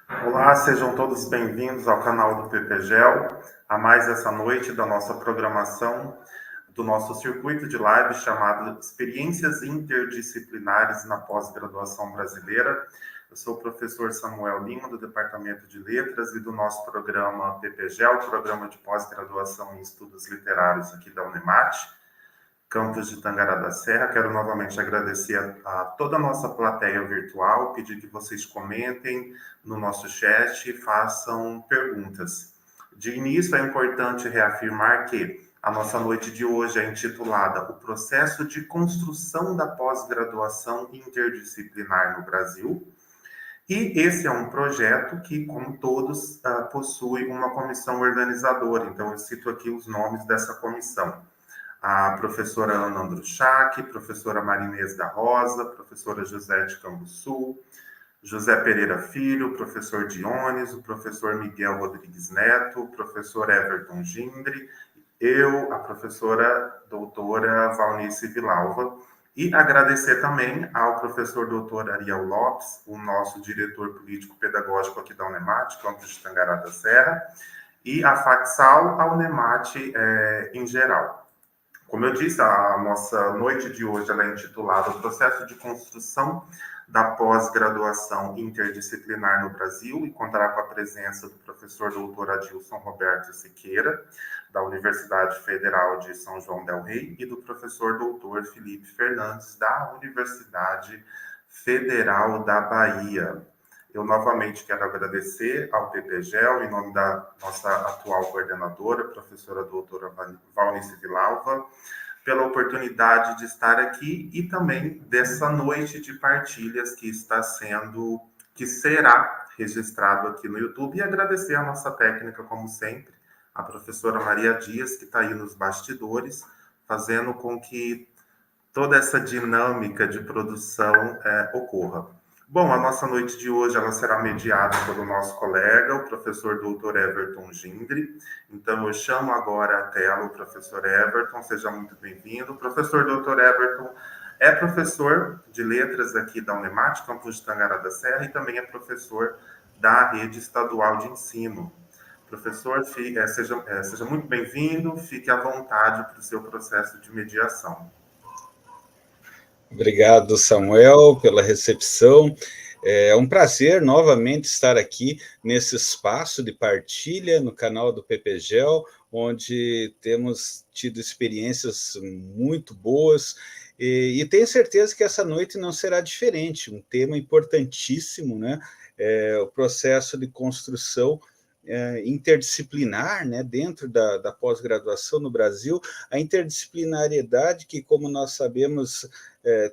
Olá, sejam todos bem-vindos ao canal do PPGEL, a mais essa noite da nossa programação, do nosso circuito de live chamado Experiências Interdisciplinares na Pós-Graduação Brasileira. Eu sou o professor Samuel Lima, do Departamento de Letras e do nosso programa PPGEL, Programa de Pós-Graduação em Estudos Literários aqui da Unemate, campus de Tangará da Serra. Quero novamente agradecer a toda a nossa plateia virtual, pedir que vocês comentem no nosso chat e façam perguntas. De início, é importante reafirmar que a nossa noite de hoje é intitulada O Processo de Construção da Pós-Graduação Interdisciplinar no Brasil. E esse é um projeto que, como todos, possui uma comissão organizadora. Então, eu cito aqui os nomes dessa comissão: a professora Ana Andruchak, professora Marinês da Rosa, professora José de Cambuçu, José Pereira Filho, professor Dionis, o professor Miguel Rodrigues Neto, o professor Everton Gindre, eu, a professora doutora Valnice Vilalva, e agradecer também ao professor doutor Ariel Lopes, o nosso diretor político-pedagógico aqui da Unemate, campus de Tangará da Serra, e a FACSAL, a Unemate em geral. Como eu disse, a nossa noite de hoje ela é intitulada O Processo de Construção da Pós-Graduação Interdisciplinar no Brasil, e contará com a presença do professor doutor Adilson Roberto Siqueira, da Universidade Federal de São João del Rei, e do professor doutor Felipe Fernandes, da Universidade Federal da Bahia. Eu novamente quero agradecer ao PPGEL, em nome da nossa atual coordenadora, professora doutora Valnice Vilalva, pela oportunidade de estar aqui e também dessa noite de partilhas que será registrado aqui no YouTube, e agradecer a nossa técnica, como sempre, a professora Maria Dias, que está aí nos bastidores, fazendo com que toda essa dinâmica de produção ocorra. Bom, a nossa noite de hoje ela será mediada pelo nosso colega, o professor doutor Everton Gindre. Então, eu chamo agora a tela o professor Everton, seja muito bem-vindo. O professor doutor Everton é professor de letras aqui da Unemate, campus de Tangará da Serra, e também é professor da rede estadual de ensino. Professor, seja muito bem-vindo, fique à vontade para o seu processo de mediação. Obrigado, Samuel, pela recepção. É um prazer novamente estar aqui nesse espaço de partilha no canal do PPGEL, onde temos tido experiências muito boas, e tenho certeza que essa noite não será diferente. Um tema importantíssimo, né? O processo de construção interdisciplinar, né, dentro da pós-graduação no Brasil, a interdisciplinariedade que, como nós sabemos,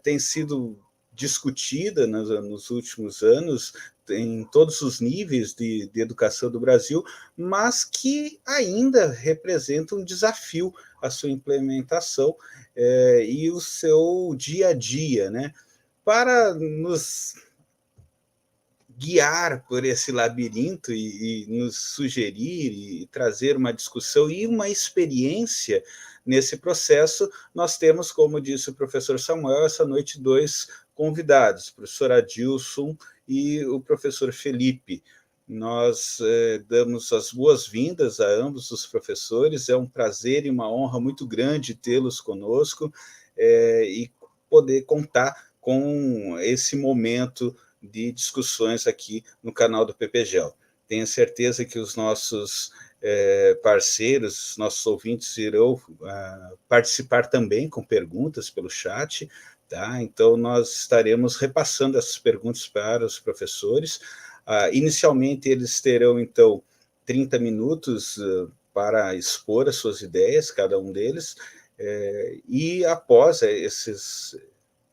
tem sido discutida nos últimos anos em todos os níveis de educação do Brasil, mas que ainda representa um desafio a sua implementação e o seu dia a dia, né? Para nos guiar por esse labirinto e nos sugerir e trazer uma discussão e uma experiência nesse processo, nós temos, como disse o professor Samuel, essa noite dois convidados, o professor Adilson e o professor Felipe. Nós damos as boas-vindas a ambos os professores, é um prazer e uma honra muito grande tê-los conosco e poder contar com esse momento de discussões aqui no canal do PPGEL. Tenho certeza que os nossos parceiros, nossos ouvintes irão participar também com perguntas pelo chat, tá? Então, nós estaremos repassando essas perguntas para os professores. Inicialmente, eles terão, então, 30 minutos para expor as suas ideias, cada um deles, e após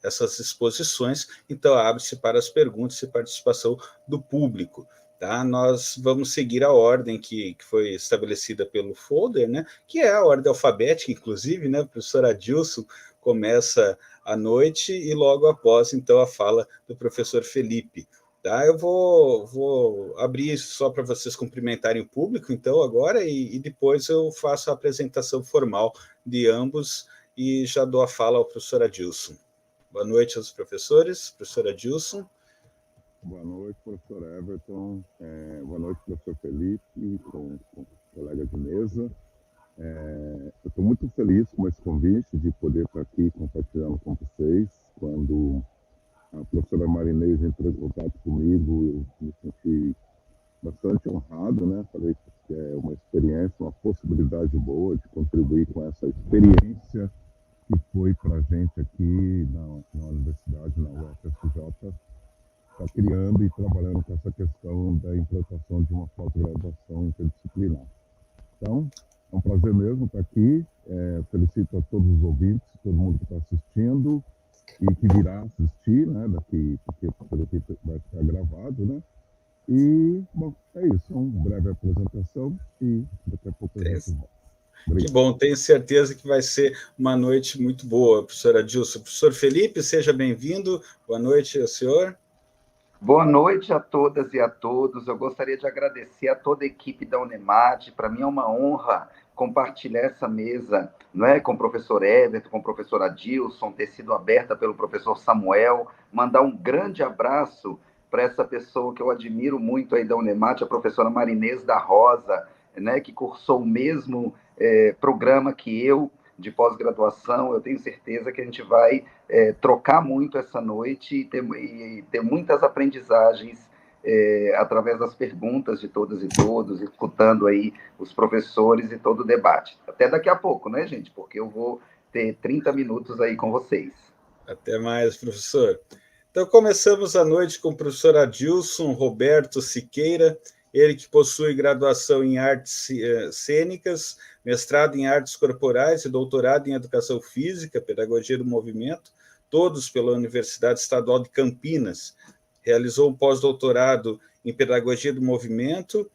essas exposições, então abre-se para as perguntas e participação do público. Tá? Nós vamos seguir a ordem que foi estabelecida pelo folder, né? Que é a ordem alfabética, inclusive, né? O professor Adilson começa à noite e logo após, então, a fala do professor Felipe. Tá? Eu vou abrir só para vocês cumprimentarem o público, então, agora, e depois eu faço a apresentação formal de ambos e já dou a fala ao professor Adilson. Boa noite aos professores, professor Adilson. Boa noite, professor Everton. Boa noite, professor Felipe, com colega de mesa. Eu estou muito feliz com esse convite de poder estar aqui compartilhando com vocês. Quando a professora Marinês entrou em contato comigo, eu me senti bastante honrado, né? Falei que é uma experiência, uma possibilidade boa de contribuir com essa experiência que foi para a gente aqui na universidade, na UFSJ, está criando e trabalhando com essa questão da implantação de uma pós-graduação interdisciplinar. Então, é um prazer mesmo estar aqui. Felicito a todos os ouvintes, todo mundo que está assistindo e que virá assistir, né, porque pelo que vai ficar gravado, né? E, bom, é isso. Uma breve apresentação e daqui a pouco a gente volta. Que bom, tenho certeza que vai ser uma noite muito boa, professora Adilson. Professor Felipe, seja bem-vindo. Boa noite ao senhor. Boa noite a todas e a todos. Eu gostaria de agradecer a toda a equipe da Unemate. Para mim é uma honra compartilhar essa mesa, não é, com o professor Everton, com o professor Adilson, ter sido aberta pelo professor Samuel. Mandar um grande abraço para essa pessoa que eu admiro muito aí da Unemate, a professora Marinês da Rosa, né, que cursou o mesmo programa que eu, de pós-graduação. Eu tenho certeza que a gente vai trocar muito essa noite e ter muitas aprendizagens através das perguntas de todas e todos, escutando aí os professores e todo o debate. Até daqui a pouco, né, gente? Porque eu vou ter 30 minutos aí com vocês. Até mais, professor. Então, começamos a noite com o professor Adilson Roberto Siqueira, ele que possui graduação em artes cênicas, mestrado em artes corporais e doutorado em educação física, pedagogia do movimento, todos pela Universidade Estadual de Campinas. Realizou um pós-doutorado em pedagogia do movimento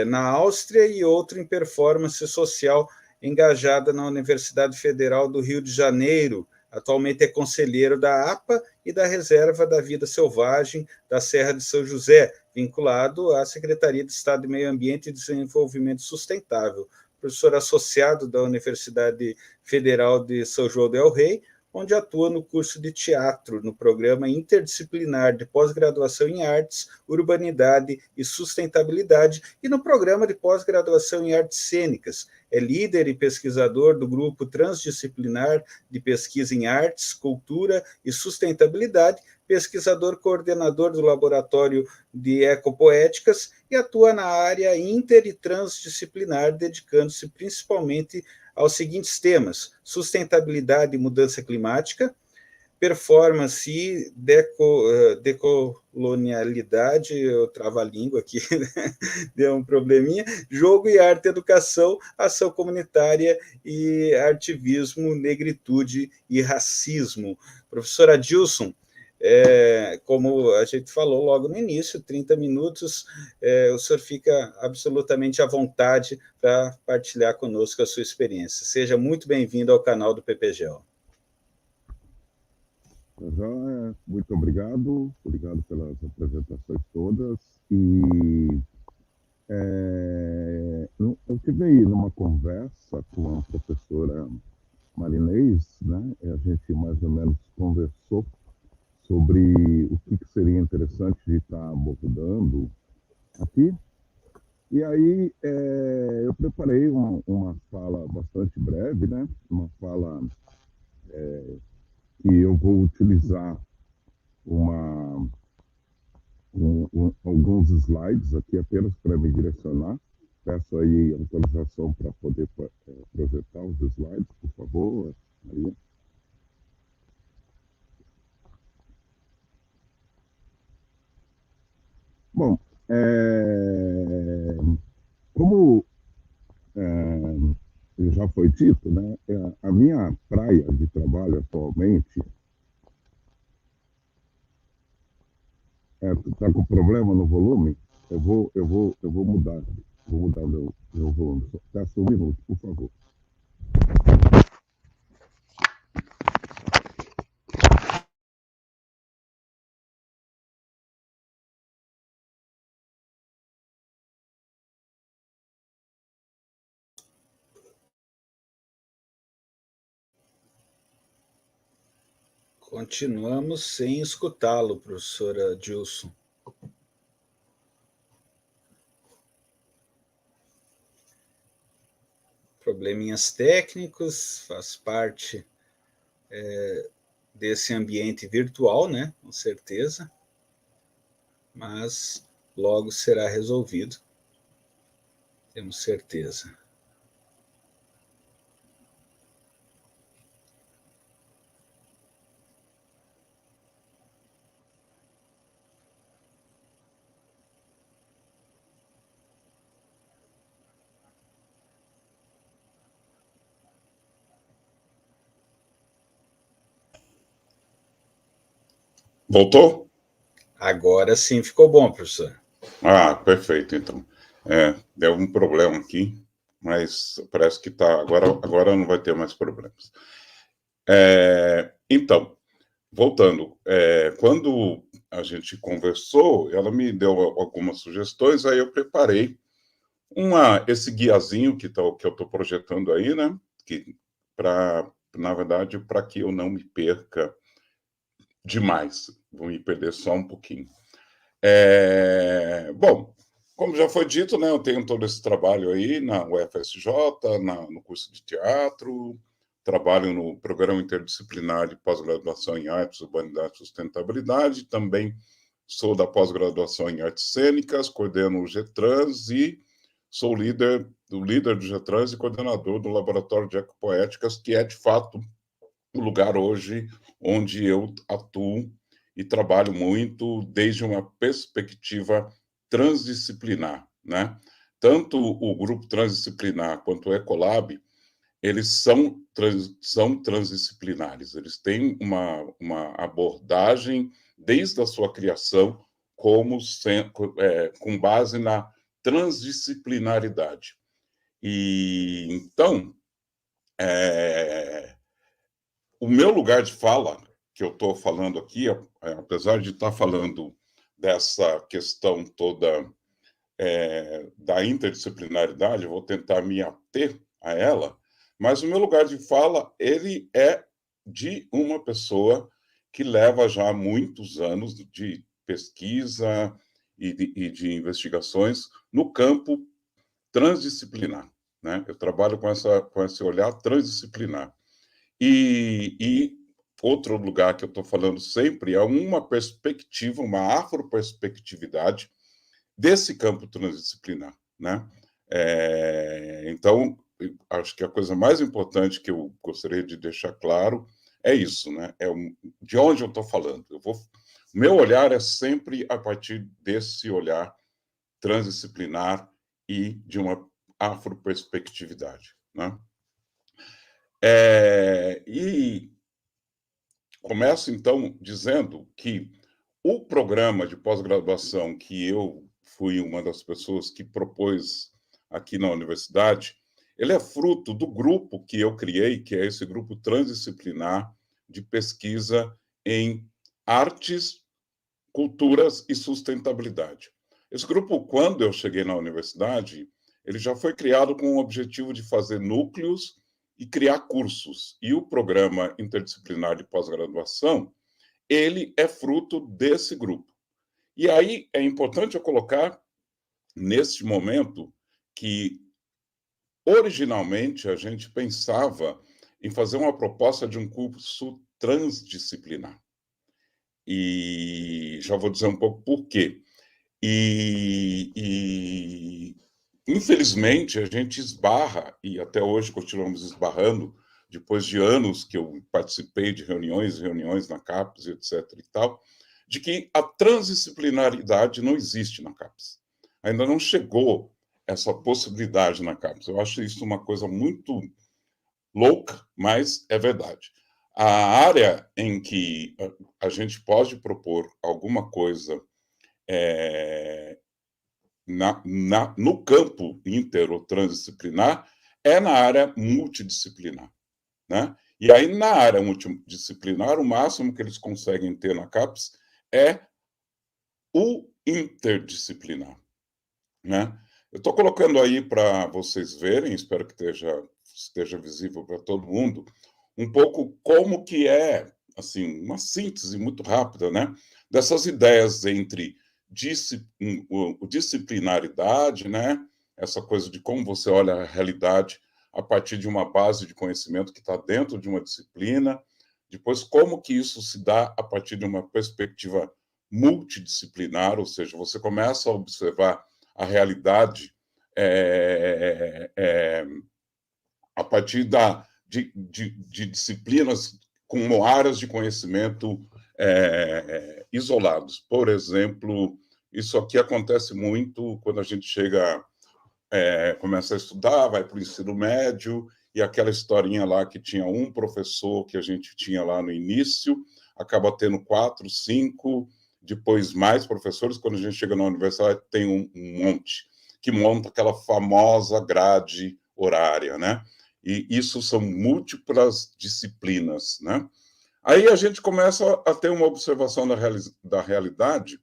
na Áustria e outro em performance social, engajada na Universidade Federal do Rio de Janeiro. Atualmente é conselheiro da APA e da Reserva da Vida Selvagem da Serra de São José, vinculado à Secretaria de Estado de Meio Ambiente e Desenvolvimento Sustentável. Professor associado da Universidade Federal de São João del Rei, onde atua no curso de teatro, no programa interdisciplinar de pós-graduação em artes, urbanidade e sustentabilidade, e no programa de pós-graduação em artes cênicas. É líder e pesquisador do grupo transdisciplinar de pesquisa em artes, cultura e sustentabilidade, pesquisador coordenador do Laboratório de Ecopoéticas e atua na área inter e transdisciplinar, dedicando-se principalmente aos seguintes temas: sustentabilidade e mudança climática, performance e decolonialidade, eu travo a língua aqui, deu um probleminha, jogo e arte, educação, ação comunitária e ativismo, negritude e racismo. Professor Adilson, como a gente falou logo no início, 30 minutos, o senhor fica absolutamente à vontade para partilhar conosco a sua experiência. Seja muito bem-vindo ao canal do PPGEL. Muito obrigado pelas apresentações todas. E eu tive aí numa conversa com a professora Marinês, né? A gente mais ou menos conversou sobre o que seria interessante de estar abordando aqui. E aí eu preparei uma fala bastante breve, né? Uma fala que eu vou utilizar alguns slides aqui apenas para me direcionar. Peço aí autorização para poder projetar os slides, por favor, Maria. Bom, como já foi dito, né, a minha praia de trabalho atualmente está com problema no volume. Eu vou mudar meu volume. Peço um minuto, por favor. Continuamos sem escutá-lo, professora Adilson. probleminhas técnicos, faz parte desse ambiente virtual, né? Com certeza, mas logo será resolvido, temos certeza. Voltou? Agora sim ficou bom, professor. Ah, perfeito, então. Deu um problema aqui, mas parece que tá. Agora não vai ter mais problemas. Então, voltando, quando a gente conversou, ela me deu algumas sugestões, aí eu preparei esse guiazinho que eu estou projetando aí, né? Na verdade, para que eu não me perca demais, vou me perder só um pouquinho. Bom, como já foi dito, né, eu tenho todo esse trabalho aí na UFSJ, no curso de teatro, trabalho no Programa Interdisciplinar de Pós-Graduação em Artes, Humanidade e Sustentabilidade, também sou da pós-graduação em Artes Cênicas, coordeno o GETRANS e sou líder do GETRANS e coordenador do Laboratório de Ecopoéticas, que é, de fato, o lugar hoje onde eu atuo e trabalho muito desde uma perspectiva transdisciplinar, né? Tanto o grupo transdisciplinar quanto o Ecolab, eles são transdisciplinares, eles têm uma abordagem desde a sua criação com base na transdisciplinaridade. E então, o meu lugar de fala, que eu estou falando aqui, apesar de estar falando dessa questão toda da interdisciplinaridade, eu vou tentar me ater a ela, mas o meu lugar de fala, ele é de uma pessoa que leva já muitos anos de pesquisa e de investigações no campo transdisciplinar, né? Eu trabalho com esse olhar transdisciplinar. E outro lugar que eu estou falando sempre é uma perspectiva, uma afroperspectividade desse campo transdisciplinar, né? Então, acho que a coisa mais importante que eu gostaria de deixar claro é isso, né? De onde eu estou falando. O meu olhar é sempre a partir desse olhar transdisciplinar e de uma afroperspectividade, né? E começo, então, dizendo que o programa de pós-graduação que eu fui uma das pessoas que propôs aqui na universidade, ele é fruto do grupo que eu criei, que é esse grupo transdisciplinar de pesquisa em artes, culturas e sustentabilidade. Esse grupo, quando eu cheguei na universidade, ele já foi criado com o objetivo de fazer núcleos e criar cursos. E o programa interdisciplinar de pós-graduação, ele é fruto desse grupo. E aí é importante eu colocar, neste momento, que originalmente a gente pensava em fazer uma proposta de um curso transdisciplinar. E já vou dizer um pouco por quê. Infelizmente, a gente esbarra, e até hoje continuamos esbarrando, depois de anos que eu participei de reuniões na CAPES, etc. e tal, de que a transdisciplinaridade não existe na CAPES. Ainda não chegou essa possibilidade na CAPES. Eu acho isso uma coisa muito louca, mas é verdade. A área em que a gente pode propor alguma coisa no campo inter ou transdisciplinar é na área multidisciplinar, né? E aí, na área multidisciplinar, o máximo que eles conseguem ter na CAPES é o interdisciplinar, né? Eu estou colocando aí para vocês verem, espero que esteja visível para todo mundo, um pouco como que é, assim, uma síntese muito rápida, né, dessas ideias entre disciplinaridade, né, essa coisa de como você olha a realidade a partir de uma base de conhecimento que está dentro de uma disciplina, depois como que isso se dá a partir de uma perspectiva multidisciplinar, ou seja, você começa a observar a realidade a partir de disciplinas com áreas de conhecimento isolados. Por exemplo, isso aqui acontece muito quando a gente chega, começa a estudar, vai para o ensino médio, e aquela historinha lá que tinha um professor que a gente tinha lá no início, acaba tendo 4, 5, depois mais professores. Quando a gente chega na universidade, tem um monte, que monta aquela famosa grade horária, né? E isso são múltiplas disciplinas, né? Aí a gente começa a ter uma observação da realidade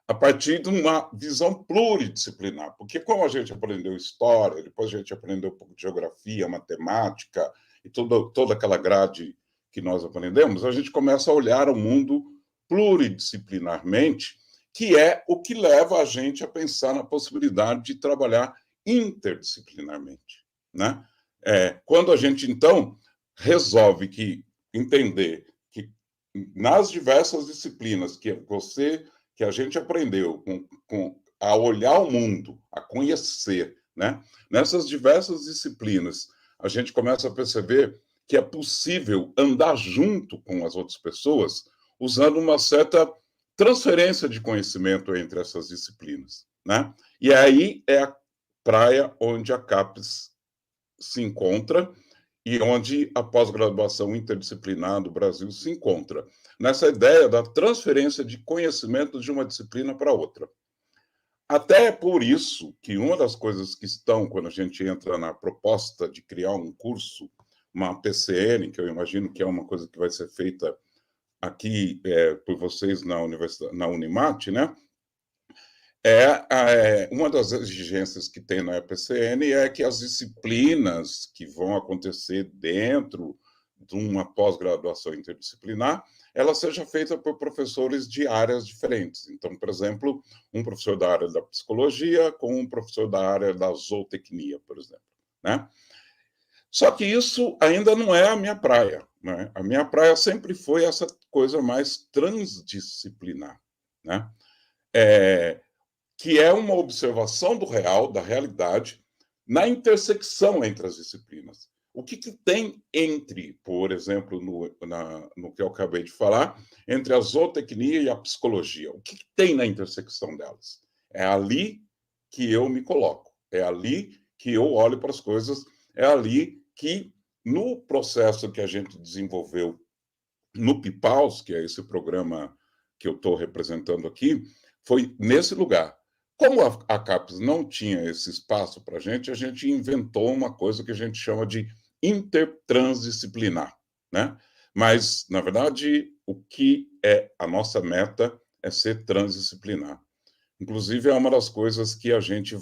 a partir de uma visão pluridisciplinar, porque como a gente aprendeu história, depois a gente aprendeu um pouco de geografia, matemática e toda aquela grade que nós aprendemos, a gente começa a olhar o mundo pluridisciplinarmente, que é o que leva a gente a pensar na possibilidade de trabalhar interdisciplinarmente, né? Quando a gente, então, resolve entender que nas diversas disciplinas que a gente aprendeu a olhar o mundo, a conhecer, né? Nessas diversas disciplinas, a gente começa a perceber que é possível andar junto com as outras pessoas usando uma certa transferência de conhecimento entre essas disciplinas, né? E aí é a praia onde a CAPES se encontra e onde a pós-graduação interdisciplinar do Brasil se encontra, nessa ideia da transferência de conhecimento de uma disciplina para outra. Até por isso que uma das coisas que estão, quando a gente entra na proposta de criar um curso, uma PCN, que eu imagino que é uma coisa que vai ser feita aqui por vocês na Unimat, né? Uma das exigências que tem na EPCN é que as disciplinas que vão acontecer dentro de uma pós-graduação interdisciplinar, ela seja feita por professores de áreas diferentes. Então, por exemplo, um professor da área da psicologia com um professor da área da zootecnia, por exemplo, né? Só que isso ainda não é a minha praia, né? A minha praia sempre foi essa coisa mais transdisciplinar, né? Que é uma observação do real, da realidade, na intersecção entre as disciplinas. O que tem entre, por exemplo, no que eu acabei de falar, entre a zootecnia e a psicologia? O que tem na intersecção delas? É ali que eu me coloco, é ali que eu olho para as coisas, é ali que, no processo que a gente desenvolveu no PIPAUS, que é esse programa que eu estou representando aqui, foi nesse lugar. Como a CAPES não tinha esse espaço para a gente inventou uma coisa que a gente chama de intertransdisciplinar, né? Mas, na verdade, o que é a nossa meta é ser transdisciplinar. Inclusive, é uma das coisas que a gente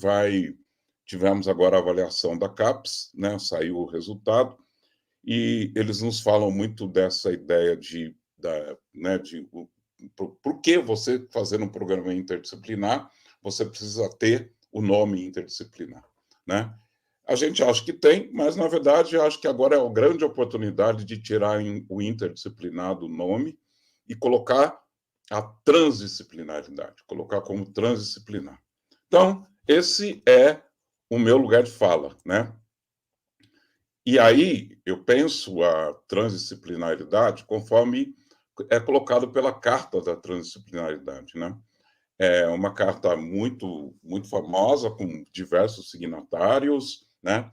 tivemos agora a avaliação da CAPES, né? Saiu o resultado, e eles nos falam muito dessa ideia por que você fazer um programa interdisciplinar, você precisa ter o nome interdisciplinar, né? A gente acha que tem, mas, na verdade, acho que agora é a grande oportunidade de tirar o interdisciplinar do nome e colocar a transdisciplinaridade, colocar como transdisciplinar. Então, esse é o meu lugar de fala, né? E aí eu penso a transdisciplinaridade conforme é colocado pela Carta da Transdisciplinaridade, né? É uma carta muito, muito famosa, com diversos signatários, né?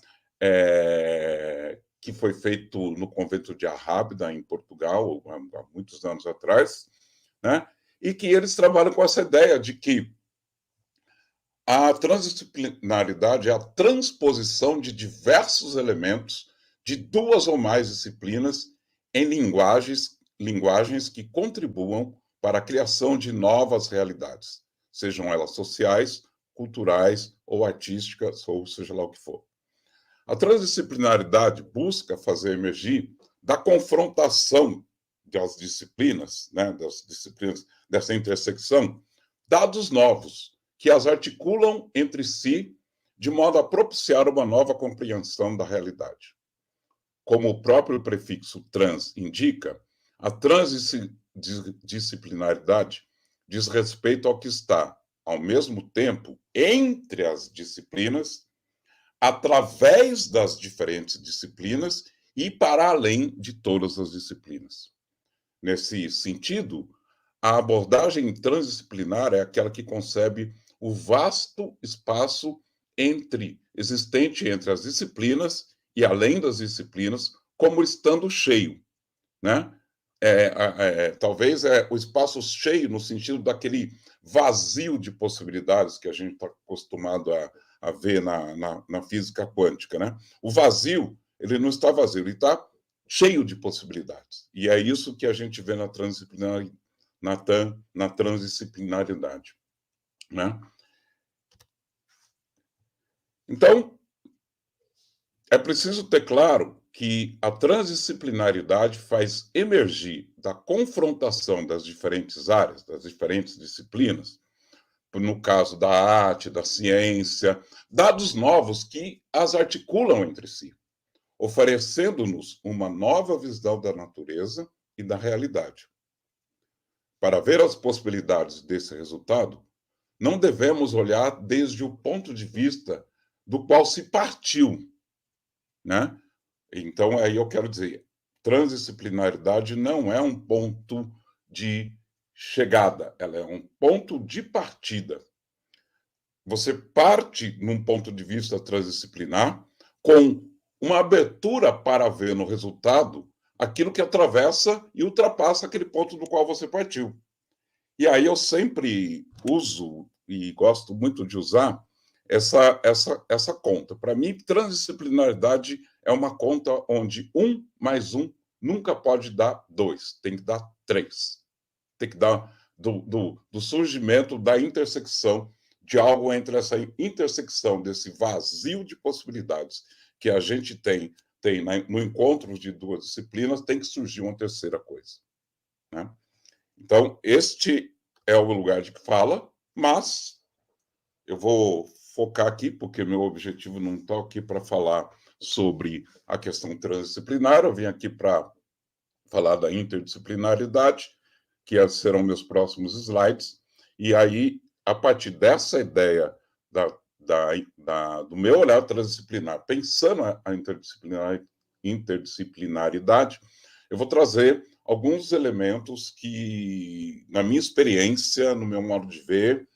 Que foi feito no convento de Arrábida, em Portugal, há muitos anos atrás, né? E que eles trabalham com essa ideia de que a transdisciplinaridade é a transposição de diversos elementos de duas ou mais disciplinas em linguagens que contribuam para a criação de novas realidades, sejam elas sociais, culturais ou artísticas, ou seja lá o que for. A transdisciplinaridade busca fazer emergir da confrontação das disciplinas, né, das disciplinas dessa intersecção, dados novos, que as articulam entre si, de modo a propiciar uma nova compreensão da realidade. Como o próprio prefixo trans indica, a transdisciplinaridade diz respeito ao que está, ao mesmo tempo, entre as disciplinas, através das diferentes disciplinas e para além de todas as disciplinas. Nesse sentido, a abordagem transdisciplinar é aquela que concebe o vasto espaço existente entre as disciplinas e além das disciplinas, como estando cheio, né? Talvez o espaço cheio no sentido daquele vazio de possibilidades que a gente está acostumado a ver na física quântica, né? O vazio, ele não está vazio, ele está cheio de possibilidades. E é isso que a gente vê na transdisciplinaridade, né? Então, é preciso ter claro que a transdisciplinaridade faz emergir da confrontação das diferentes áreas, das diferentes disciplinas, no caso da arte, da ciência, dados novos que as articulam entre si, oferecendo-nos uma nova visão da natureza e da realidade. Para ver as possibilidades desse resultado, não devemos olhar desde o ponto de vista do qual se partiu, né? Então, aí eu quero dizer, transdisciplinaridade não é um ponto de chegada, ela é um ponto de partida. Você parte num ponto de vista transdisciplinar com uma abertura para ver no resultado aquilo que atravessa e ultrapassa aquele ponto do qual você partiu. E aí eu sempre uso e gosto muito de usar essa conta. Para mim, transdisciplinaridade é uma conta onde 1 mais 1 nunca pode dar 2, tem que dar 3. Tem que dar do surgimento da intersecção de algo entre essa intersecção desse vazio de possibilidades que a gente tem no encontro de duas disciplinas, tem que surgir uma terceira coisa, né? Então, este é o lugar de fala, mas eu vou focar aqui, porque meu objetivo não está aqui para falar sobre a questão transdisciplinar, eu vim aqui para falar da interdisciplinaridade, que serão meus próximos slides, e aí, a partir dessa ideia do meu olhar transdisciplinar, pensando a interdisciplinaridade, eu vou trazer alguns elementos que, na minha experiência, no meu modo de ver,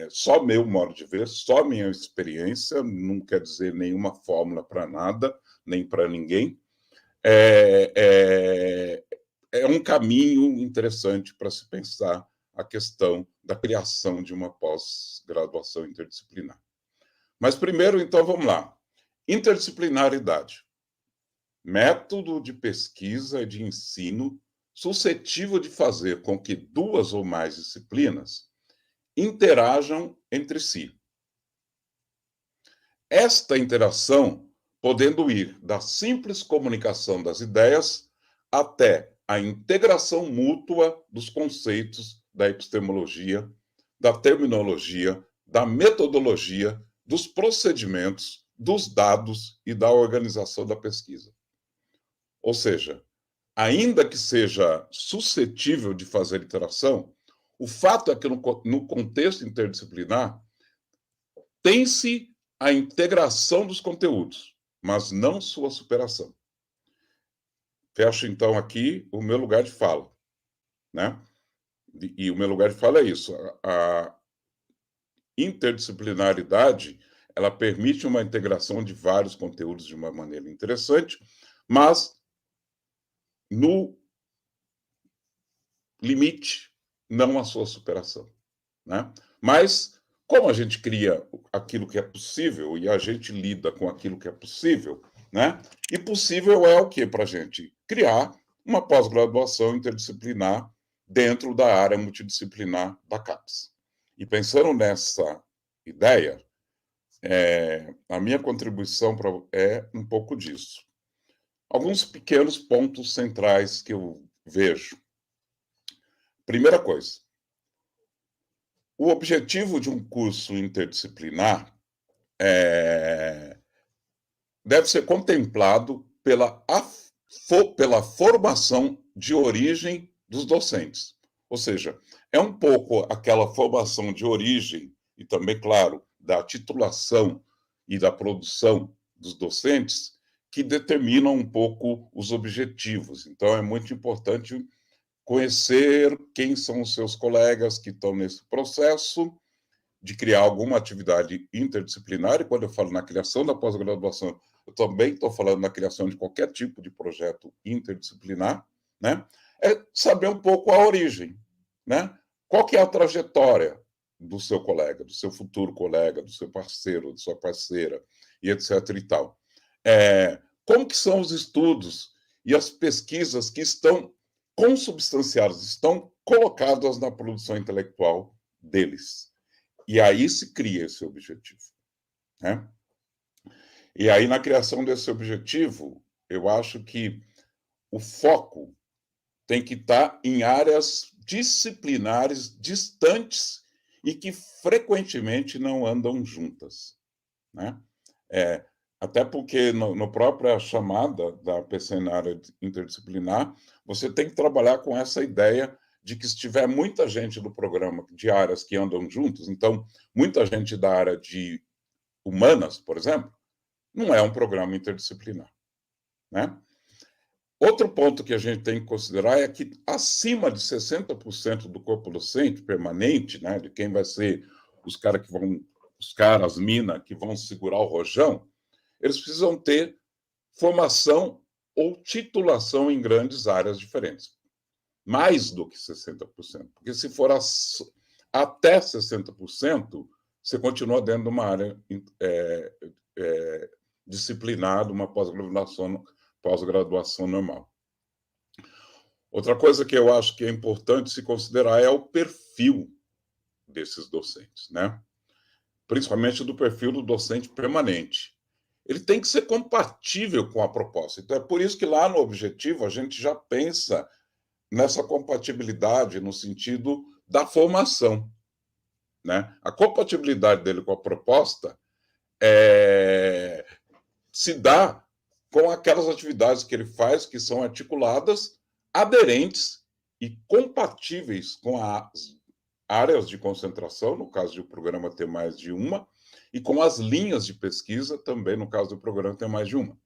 só meu modo de ver, só minha experiência, não quer dizer nenhuma fórmula para nada, nem para ninguém, é um caminho interessante para se pensar a questão da criação de uma pós-graduação interdisciplinar. Mas primeiro, então, vamos lá. Interdisciplinaridade. Método de pesquisa e de ensino suscetível de fazer com que duas ou mais disciplinas interajam entre si. Esta interação podendo ir da simples comunicação das ideias até a integração mútua dos conceitos da epistemologia, da terminologia, da metodologia, dos procedimentos, dos dados e da organização da pesquisa. Ou seja, ainda que seja suscetível de fazer interação, o fato é que no contexto interdisciplinar tem-se a integração dos conteúdos, mas não sua superação. Fecho, então, aqui o meu lugar de fala, né? E o meu lugar de fala é isso. A interdisciplinaridade, ela permite uma integração de vários conteúdos de uma maneira interessante, mas no limite, não a sua superação, né? Mas, como a gente cria aquilo que é possível e a gente lida com aquilo que é possível, né? E possível é o quê para a gente? Criar uma pós-graduação interdisciplinar dentro da área multidisciplinar da CAPES. E pensando nessa ideia, a minha contribuição é um pouco disso. Alguns pequenos pontos centrais que eu vejo. Primeira coisa, o objetivo de um curso interdisciplinar deve ser contemplado pela formação de origem dos docentes. Ou seja, é um pouco aquela formação de origem e também, claro, da titulação e da produção dos docentes que determinam um pouco os objetivos. Então, é muito importante conhecer quem são os seus colegas que estão nesse processo de criar alguma atividade interdisciplinar, e quando eu falo na criação da pós-graduação, eu também estou falando na criação de qualquer tipo de projeto interdisciplinar, né? É saber um pouco a origem, né? Qual que é a trajetória do seu colega, do seu futuro colega, do seu parceiro, de sua parceira, e etc. e tal. Como que são os estudos e as pesquisas que estão consubstanciadas, estão colocadas na produção intelectual deles. E aí se cria esse objetivo, né? E aí, na criação desse objetivo, eu acho que o foco tem que estar em áreas disciplinares distantes e que frequentemente não andam juntas, né? Até porque no própria chamada da PC na área interdisciplinar, você tem que trabalhar com essa ideia de que se tiver muita gente do programa de áreas que andam juntos, então, muita gente da área de humanas, por exemplo, não é um programa interdisciplinar, né? Outro ponto que a gente tem que considerar é que acima de 60% do corpo docente permanente, né, de quem vai ser os caras que vão, as minas que vão segurar o rojão, eles precisam ter formação ou titulação em grandes áreas diferentes. Mais do que 60%. Porque se for até 60%, você continua dentro de uma área disciplinada, uma pós-graduação normal. Outra coisa que eu acho que é importante se considerar é o perfil desses docentes, né? Principalmente do perfil do docente permanente. Ele tem que ser compatível com a proposta. Então, é por isso que lá no objetivo a gente já pensa nessa compatibilidade no sentido da formação, né? A compatibilidade dele com a proposta se dá com aquelas atividades que ele faz que são articuladas, aderentes e compatíveis com as áreas de concentração, no caso de o programa ter mais de uma, e com as linhas de pesquisa, também no caso do programa ter mais de uma.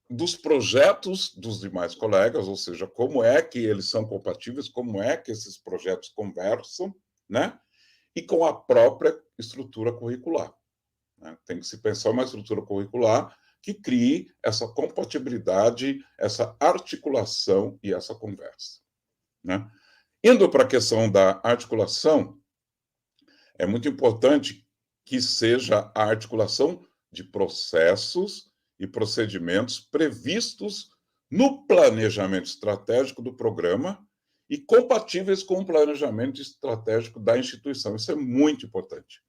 Dos projetos dos demais colegas, ou seja, como é que eles são compatíveis, como é que esses projetos conversam, né? E com a própria estrutura curricular. Né? Tem que se pensar uma estrutura curricular que crie essa compatibilidade, essa articulação e essa conversa, né? Indo para a questão da articulação, é muito importante que seja a articulação de processos e procedimentos previstos no planejamento estratégico do programa e compatíveis com o planejamento estratégico da instituição. Isso é muito importante.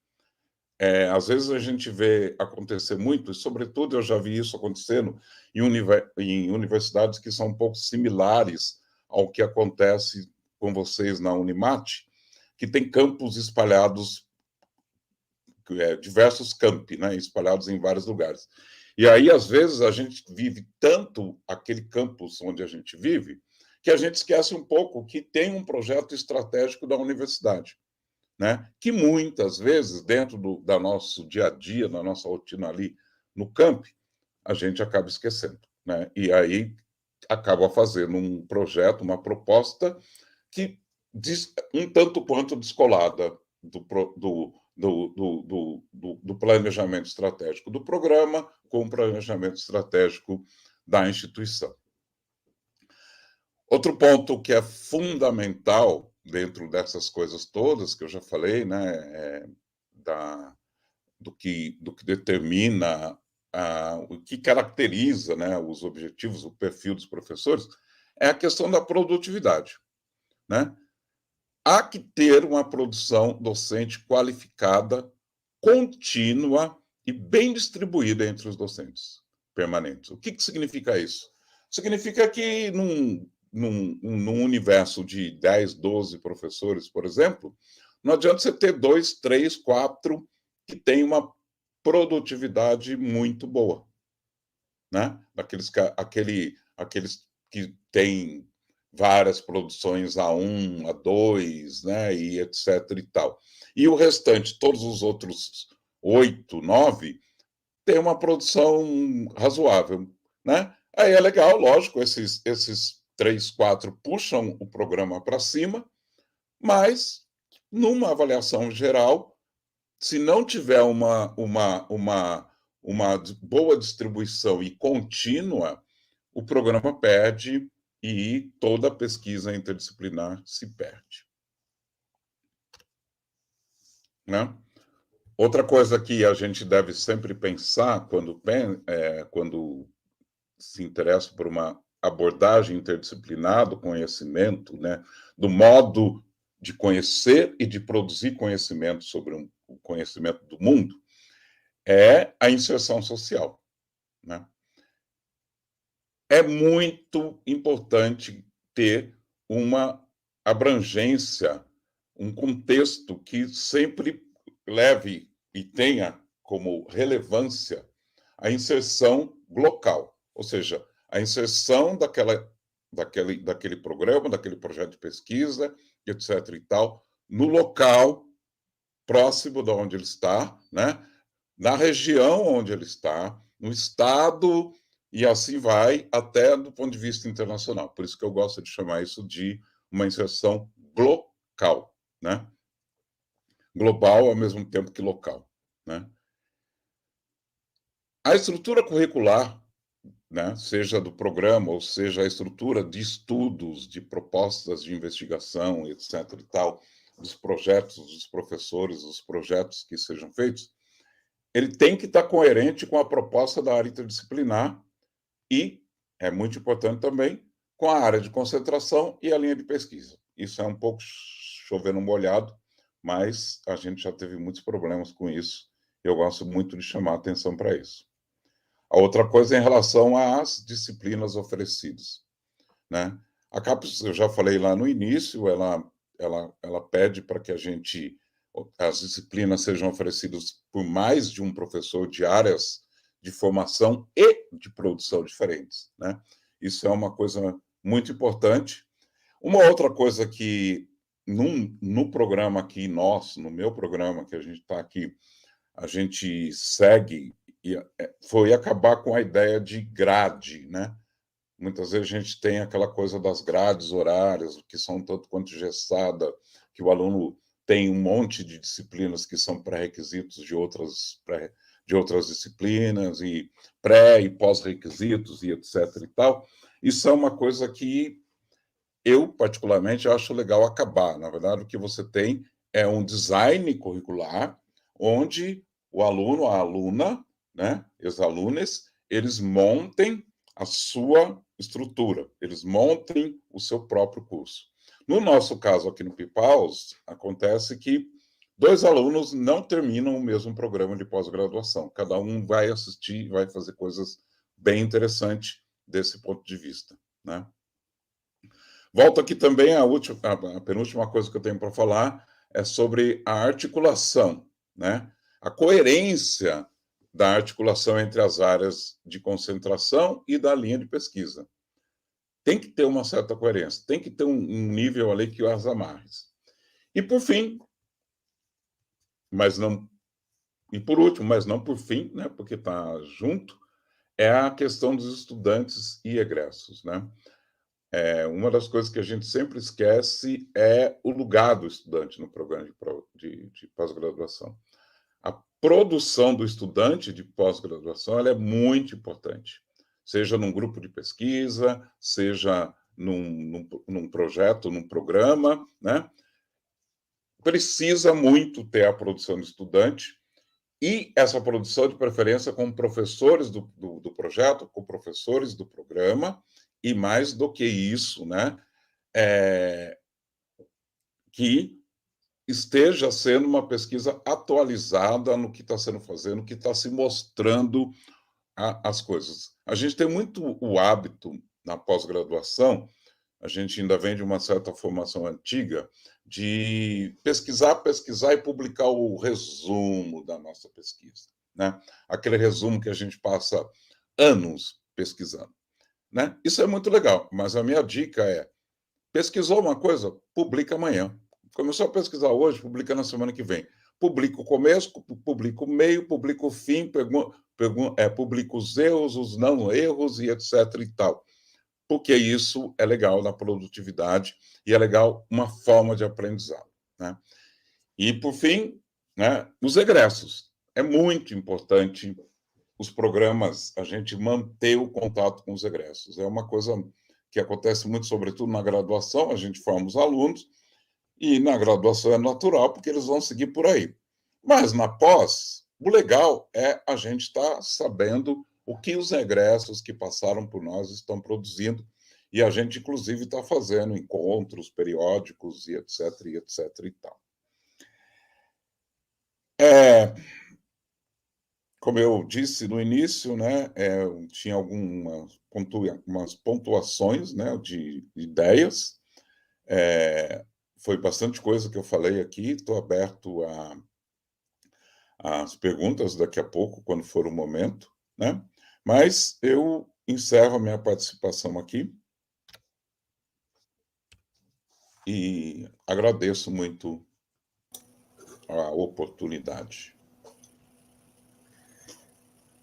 Às vezes a gente vê acontecer muito, e sobretudo eu já vi isso acontecendo em universidades que são um pouco similares ao que acontece com vocês na Unimat, que tem campos espalhados, diversos campi, né, espalhados em vários lugares. E aí, às vezes, a gente vive tanto aquele campus onde a gente vive, que a gente esquece um pouco que tem um projeto estratégico da universidade, né, que muitas vezes, dentro do nosso dia a dia, na nossa rotina ali no campi, a gente acaba esquecendo, né, e aí acaba fazendo um projeto, uma proposta que diz um tanto quanto descolada do planejamento estratégico do programa com o planejamento estratégico da instituição. Outro ponto que é fundamental dentro dessas coisas todas que eu já falei, né, do que determina, o que caracteriza, né, os objetivos, o perfil dos professores, é a questão da produtividade, né? Há que ter uma produção docente qualificada, contínua e bem distribuída entre os docentes permanentes. O que significa isso? Significa que num universo de 10, 12 professores, por exemplo, não adianta você ter 2, 3, 4 que têm uma produtividade muito boa, né? Aqueles que têm várias produções A1, A2, né? E etc. e tal. E o restante, todos os outros 8, 9, tem uma produção razoável, né? Aí é legal, lógico, esses 3, 4 puxam o programa para cima, mas numa avaliação geral, se não tiver uma boa distribuição e contínua, o programa perde e toda a pesquisa interdisciplinar se perde. Né? Outra coisa que a gente deve sempre pensar quando se interessa por uma abordagem interdisciplinar do conhecimento, né, do modo de conhecer e de produzir conhecimento sobre o conhecimento do mundo, é a inserção social. Né? É muito importante ter uma abrangência, um contexto que sempre leve e tenha como relevância a inserção local, ou seja, a inserção daquele programa, daquele projeto de pesquisa, etc. e tal, no local próximo de onde ele está, né? Na região onde ele está, no estado, e assim vai até do ponto de vista internacional. Por isso que eu gosto de chamar isso de uma inserção glocal, né? Global ao mesmo tempo que local, né? A estrutura curricular, né, seja do programa, ou seja, a estrutura de estudos, de propostas de investigação, etc. e tal, dos projetos dos professores, dos projetos que sejam feitos, ele tem que estar coerente com a proposta da área interdisciplinar e, é muito importante também, com a área de concentração e a linha de pesquisa. Isso é um pouco chovendo molhado, mas a gente já teve muitos problemas com isso. Eu gosto muito de chamar a atenção para isso. A outra coisa é em relação às disciplinas oferecidas, né? A CAPES, eu já falei lá no início, ela pede para que as disciplinas sejam oferecidas por mais de um professor de áreas de formação e de produção diferentes, né? Isso é uma coisa muito importante. Uma outra coisa que no programa aqui no meu programa que a gente está aqui, a gente segue foi acabar com a ideia de grade, né? Muitas vezes a gente tem aquela coisa das grades horárias, que são tanto quanto engessada, que o aluno tem um monte de disciplinas que são pré-requisitos de outras disciplinas, e pré- e pós-requisitos, e etc. e tal. Isso é uma coisa que eu, particularmente, acho legal acabar. Na verdade, o que você tem é um design curricular, onde o aluno, a aluna, né, os alunos, eles montem a sua estrutura, eles montem o seu próprio curso. No nosso caso, aqui no Pipaus, acontece que 2 alunos não terminam o mesmo programa de pós-graduação. Cada um vai assistir, vai fazer coisas bem interessantes desse ponto de vista, né? Volto aqui também a penúltima coisa que eu tenho para falar é sobre a articulação, né? A coerência da articulação entre as áreas de concentração e da linha de pesquisa. Tem que ter uma certa coerência, tem que ter um nível ali que as amarre. E por fim, e por último, mas não por fim, né, porque está junto, é a questão dos estudantes e egressos, né? Uma das coisas que a gente sempre esquece é o lugar do estudante no programa de pós-graduação. A produção do estudante de pós-graduação ela é muito importante, seja num grupo de pesquisa, seja num projeto, num programa, né? Precisa muito ter a produção do estudante, e essa produção, de preferência, com professores do projeto, com professores do programa, e mais do que isso, né, que esteja sendo uma pesquisa atualizada no que está sendo fazendo, no que está se mostrando as coisas. A gente tem muito o hábito, na pós-graduação, a gente ainda vem de uma certa formação antiga, de pesquisar e publicar o resumo da nossa pesquisa, né? Aquele resumo que a gente passa anos pesquisando, né? Isso é muito legal, mas a minha dica é: pesquisou uma coisa, publica amanhã. Começou a pesquisar hoje, publica na semana que vem. Publica o começo, publica o meio, publica o fim, publica os erros, os não erros e etc. e tal. Porque isso é legal na produtividade e é legal uma forma de aprendizado, né? E, por fim, né, os egressos. É muito importante os programas, a gente manter o contato com os egressos. É uma coisa que acontece muito, sobretudo na graduação, a gente forma os alunos, e na graduação é natural, porque eles vão seguir por aí. Mas na pós, o legal é a gente estar sabendo o que os egressos que passaram por nós estão produzindo, e a gente, inclusive, está fazendo encontros periódicos e etc. e tal. Como eu disse no início, né, tinha algumas pontuações, né, de ideias. Foi bastante coisa que eu falei aqui. Estou aberto às perguntas daqui a pouco, quando for o momento, né? Mas eu encerro a minha participação aqui e agradeço muito a oportunidade.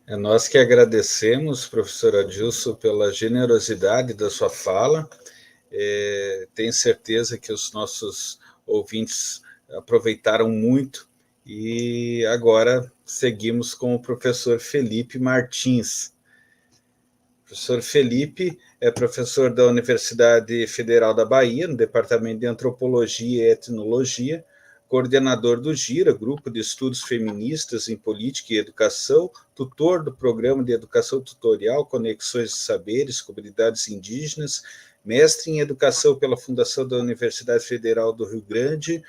É nós que agradecemos, professor Adilson, pela generosidade da sua fala. Tenho certeza que os nossos ouvintes aproveitaram muito, e agora seguimos com o professor Felipe Martins. O professor Felipe é professor da Universidade Federal da Bahia, no Departamento de Antropologia e Etnologia, coordenador do GIRA, Grupo de Estudos Feministas em Política e Educação, tutor do Programa de Educação Tutorial Conexões de Saberes, Comunidades Indígenas, mestre em Educação pela Fundação da Universidade Federal do Rio Grande,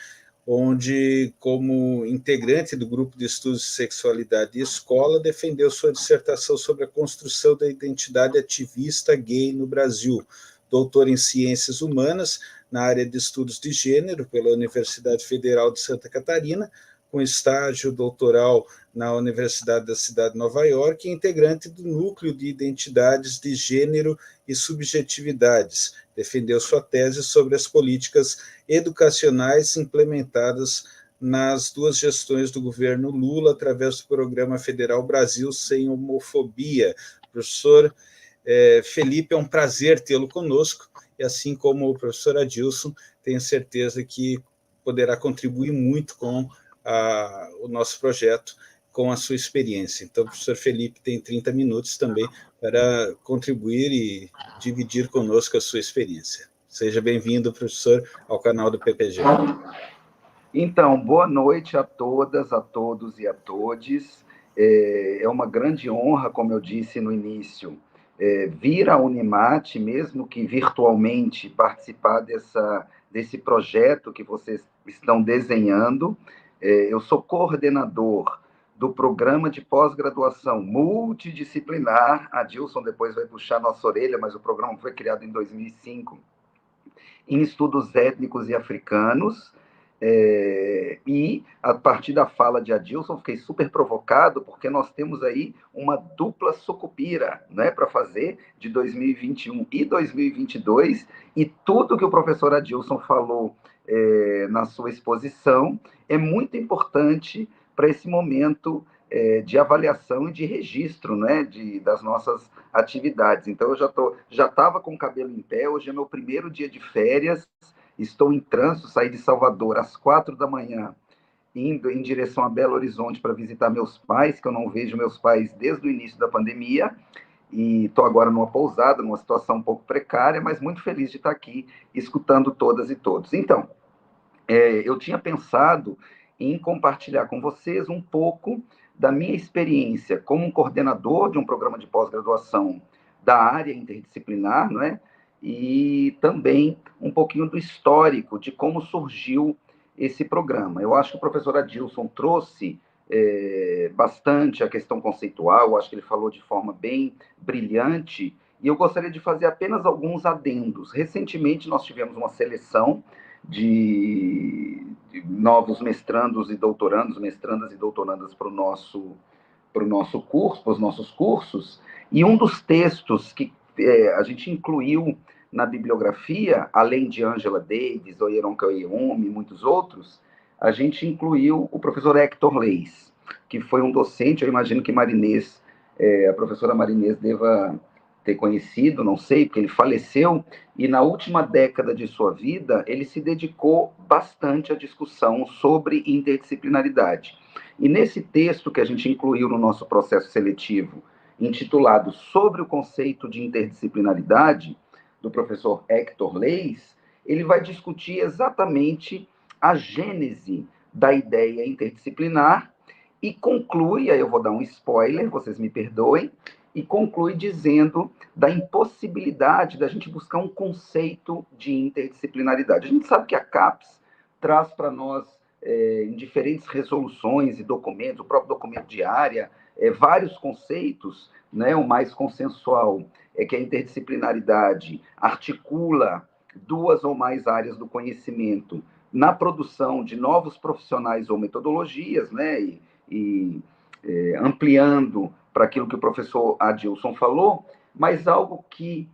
onde, como integrante do Grupo de Estudos de Sexualidade e Escola, defendeu sua dissertação sobre a construção da identidade ativista gay no Brasil. Doutor em Ciências Humanas, na área de Estudos de Gênero, pela Universidade Federal de Santa Catarina, com estágio doutoral na Universidade da Cidade de Nova York, e integrante do Núcleo de Identidades de Gênero e Subjetividades. Defendeu sua tese sobre as políticas educacionais implementadas nas duas gestões do governo Lula, através do Programa Federal Brasil Sem Homofobia. Professor Felipe, é um prazer tê-lo conosco, e assim como o professor Adilson, tenho certeza que poderá contribuir muito com o nosso projeto, com a sua experiência. Então, o professor Felipe tem 30 minutos também para contribuir e dividir conosco a sua experiência. Seja bem-vindo, professor, ao canal do PPG. Então, boa noite a todas, a todos e a todes. É uma grande honra, como eu disse no início, vir à Unemate, mesmo que virtualmente, participar desse projeto que vocês estão desenhando. Eu sou coordenador do programa de pós-graduação multidisciplinar. A Dilson depois vai puxar nossa orelha, mas o programa foi criado em 2005, em estudos étnicos e africanos. E, a partir da fala de Adilson, fiquei super provocado, porque nós temos aí uma dupla sucupira, né, para fazer de 2021 e 2022, e tudo que o professor Adilson falou na sua exposição é muito importante para esse momento de avaliação e de registro, né, das nossas atividades. Então, eu já estava com o cabelo em pé, hoje é meu primeiro dia de férias. Estou em trânsito, saí de Salvador às 4 da manhã, indo em direção a Belo Horizonte para visitar meus pais, que eu não vejo meus pais desde o início da pandemia, e estou agora numa pousada, numa situação um pouco precária, mas muito feliz de estar aqui, escutando todas e todos. Então, eu tinha pensado em compartilhar com vocês um pouco da minha experiência como um coordenador de um programa de pós-graduação da área interdisciplinar, não é? E também um pouquinho do histórico de como surgiu esse programa. Eu acho que o professor Adilson trouxe bastante a questão conceitual, eu acho que ele falou de forma bem brilhante, e eu gostaria de fazer apenas alguns adendos. Recentemente, nós tivemos uma seleção de novos mestrandos e doutorandos, mestrandas e doutorandas para o nosso curso, para os nossos cursos, e um dos textos que a gente incluiu na bibliografia, além de Angela Davis, Oyeron Kayeomi e muitos outros, a gente incluiu o professor Hector Leis, que foi um docente, eu imagino que Marinês, a professora Marinês deva ter conhecido, não sei, porque ele faleceu, e na última década de sua vida, ele se dedicou bastante à discussão sobre interdisciplinaridade. E nesse texto que a gente incluiu no nosso processo seletivo, intitulado Sobre o Conceito de Interdisciplinaridade, do professor Hector Leis, ele vai discutir exatamente a gênese da ideia interdisciplinar e conclui, aí eu vou dar um spoiler, vocês me perdoem, e conclui dizendo da impossibilidade da gente buscar um conceito de interdisciplinaridade. A gente sabe que a CAPES traz para nós, em diferentes resoluções e documentos, o próprio documento de área, vários conceitos, né? O mais consensual é que a interdisciplinaridade articula duas ou mais áreas do conhecimento na produção de novos profissionais ou metodologias, né? E ampliando para aquilo que o professor Adilson falou, mas algo que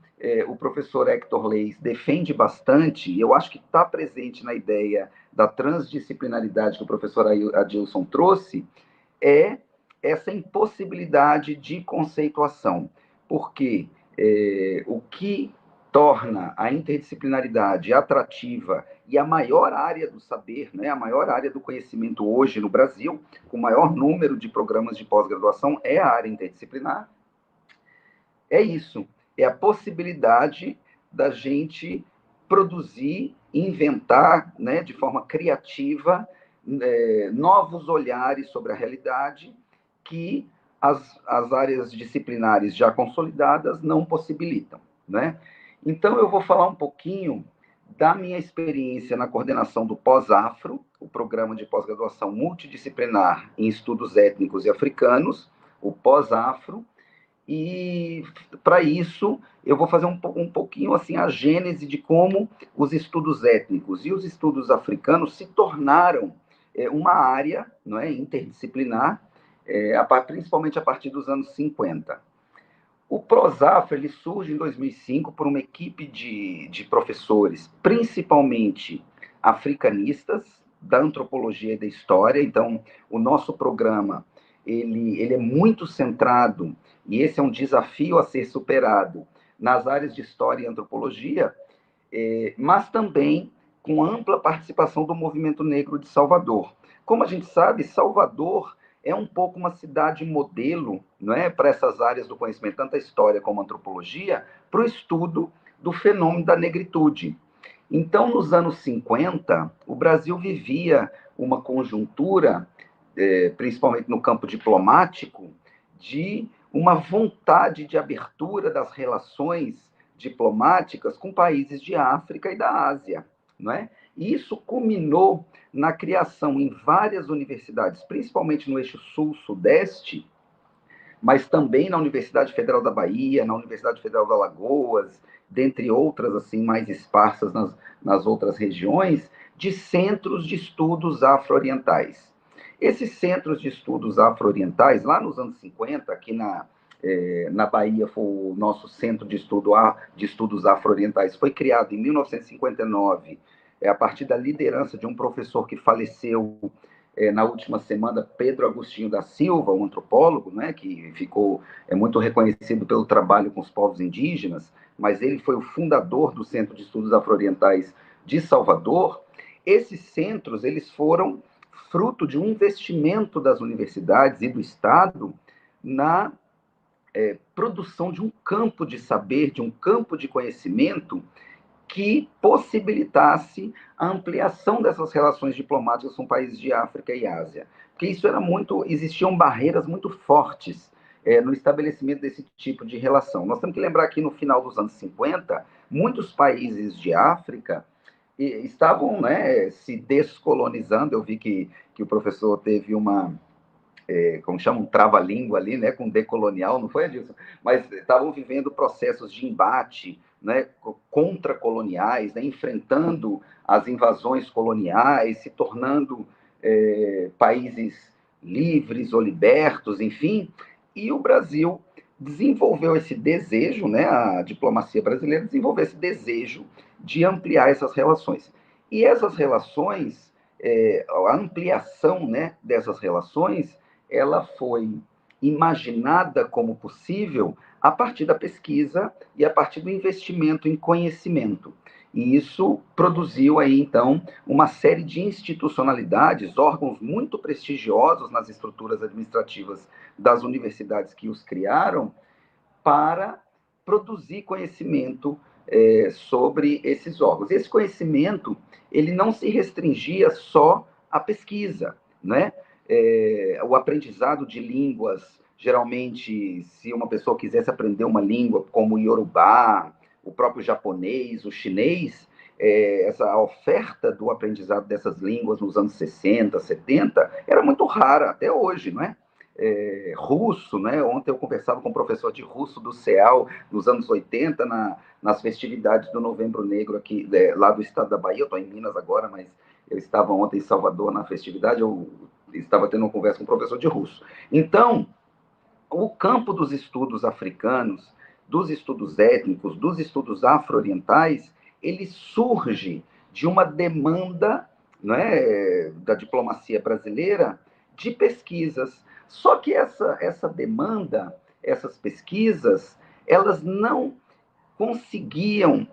o professor Hector Leis defende bastante, e eu acho que está presente na ideia da transdisciplinaridade que o professor Adilson trouxe, é essa impossibilidade de conceituação, porque o que torna a interdisciplinaridade atrativa e a maior área do saber, né, a maior área do conhecimento hoje no Brasil, com o maior número de programas de pós-graduação, é a área interdisciplinar. É isso, é a possibilidade da gente produzir, inventar, né, de forma criativa, novos olhares sobre a realidade que as áreas disciplinares já consolidadas não possibilitam, né? Então, eu vou falar um pouquinho da minha experiência na coordenação do Pós-Afro, o programa de pós-graduação multidisciplinar em estudos étnicos e africanos, o Pós-Afro, e para isso eu vou fazer um pouquinho assim a gênese de como os estudos étnicos e os estudos africanos se tornaram uma área, não é, interdisciplinar, principalmente a partir dos anos 50. O Pós-Afro ele surge em 2005 por uma equipe de professores, principalmente africanistas, da antropologia e da história. Então, o nosso programa ele é muito centrado, e esse é um desafio a ser superado, nas áreas de história e antropologia, mas também com ampla participação do movimento negro de Salvador. Como a gente sabe, Salvador é um pouco uma cidade modelo, não é, para essas áreas do conhecimento, tanto a história como a antropologia, para o estudo do fenômeno da negritude. Então, nos anos 50, o Brasil vivia uma conjuntura, principalmente no campo diplomático, de uma vontade de abertura das relações diplomáticas com países de África e da Ásia, não é? E isso culminou na criação em várias universidades, principalmente no eixo sul-sudeste, mas também na Universidade Federal da Bahia, na Universidade Federal de Alagoas, dentre outras assim mais esparsas nas outras regiões, de centros de estudos afro-orientais. Esses centros de estudos afro-orientais, lá nos anos 50, aqui na Bahia, foi o nosso centro de estudos afro-orientais, foi criado em 1959, a partir da liderança de um professor que faleceu na última semana, Pedro Agostinho da Silva, um antropólogo, né, que ficou muito reconhecido pelo trabalho com os povos indígenas, mas ele foi o fundador do Centro de Estudos Afro-Orientais de Salvador. Esses centros eles foram fruto de um investimento das universidades e do Estado na produção de um campo de saber, de um campo de conhecimento que possibilitasse a ampliação dessas relações diplomáticas com países de África e Ásia. Porque isso era existiam barreiras muito fortes no estabelecimento desse tipo de relação. Nós temos que lembrar que no final dos anos 50, muitos países de África estavam, né, se descolonizando. Eu vi que o professor teve como chama, um trava-língua ali, né, com decolonial, não foi, Adilson? Mas estavam vivendo processos de embate né, contra-coloniais, né, enfrentando as invasões coloniais, se tornando países livres ou libertos, enfim, e o Brasil desenvolveu esse desejo, né, a diplomacia brasileira desenvolveu esse desejo de ampliar essas relações. E essas relações, a ampliação, né, dessas relações, ela foi imaginada como possível a partir da pesquisa e a partir do investimento em conhecimento. E isso produziu aí, então, uma série de institucionalidades, órgãos muito prestigiosos nas estruturas administrativas das universidades que os criaram, para produzir conhecimento sobre esses órgãos. Esse conhecimento, ele não se restringia só à pesquisa, né? O aprendizado de línguas, geralmente, se uma pessoa quisesse aprender uma língua como o Yorubá, o próprio japonês, o chinês, essa oferta do aprendizado dessas línguas nos anos 60, 70, era muito rara, até hoje, não é? Russo, né? Ontem eu conversava com um professor de russo do CEAL, nos anos 80, nas festividades do Novembro Negro, aqui, lá do estado da Bahia. Eu estou em Minas agora, mas eu estava ontem em Salvador na festividade, eu estava tendo uma conversa com um professor de russo. Então, o campo dos estudos africanos, dos estudos étnicos, dos estudos afro-orientais, ele surge de uma demanda, né, da diplomacia brasileira de pesquisas. Só que essa demanda, essas pesquisas, elas não conseguiam,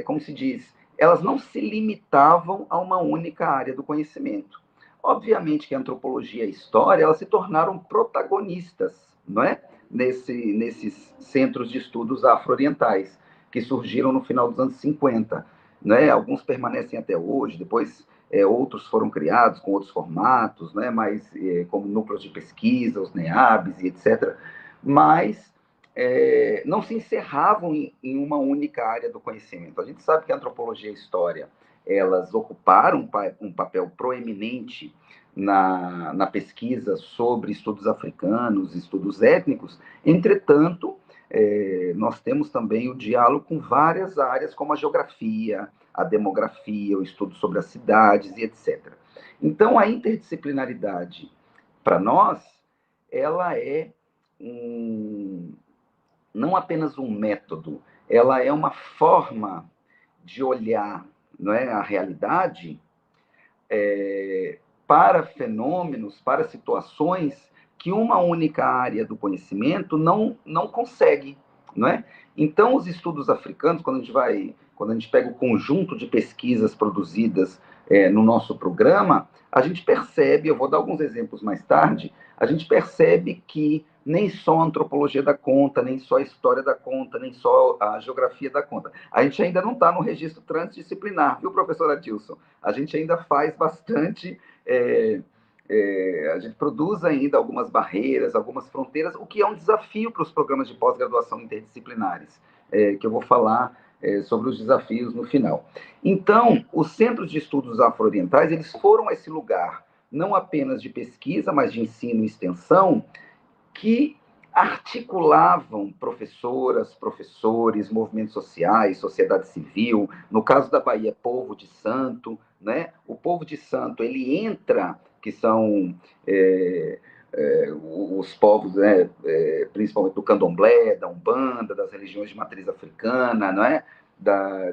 como se diz, elas não se limitavam a uma única área do conhecimento. Obviamente que a antropologia e a história, elas se tornaram protagonistas, não é? Nesses centros de estudos afro-orientais, que surgiram no final dos anos 50. Né? Alguns permanecem até hoje, depois outros foram criados com outros formatos, né? Mas, como núcleos de pesquisa, os NEABs e etc. Mas não se encerravam em uma única área do conhecimento. A gente sabe que a antropologia e a história, elas ocuparam um papel proeminente na pesquisa sobre estudos africanos, estudos étnicos. Entretanto, nós temos também o diálogo com várias áreas, como a geografia, a demografia, o estudo sobre as cidades e etc. Então, a interdisciplinaridade, para nós, ela é não apenas um método, ela é uma forma de olhar, não é, a realidade para fenômenos, para situações que uma única área do conhecimento não consegue, não é? Então, os estudos africanos, quando a gente pega o conjunto de pesquisas produzidas no nosso programa, a gente percebe, eu vou dar alguns exemplos mais tarde, a gente percebe que nem só a antropologia dá conta, nem só a história dá conta, nem só a geografia dá conta. A gente ainda não está no registro transdisciplinar, viu, professor Adilson? A gente ainda faz bastante, a gente produz ainda algumas barreiras, algumas fronteiras, o que é um desafio para os programas de pós-graduação interdisciplinares, que eu vou falar sobre os desafios no final. Então, os centros de estudos afro-orientais, eles foram esse lugar, não apenas de pesquisa, mas de ensino e extensão, que articulavam professoras, professores, movimentos sociais, sociedade civil. No caso da Bahia, Povo de Santo, né? O Povo de Santo, ele entra, que são os povos, né, principalmente do candomblé, da umbanda, das religiões de matriz africana, não é?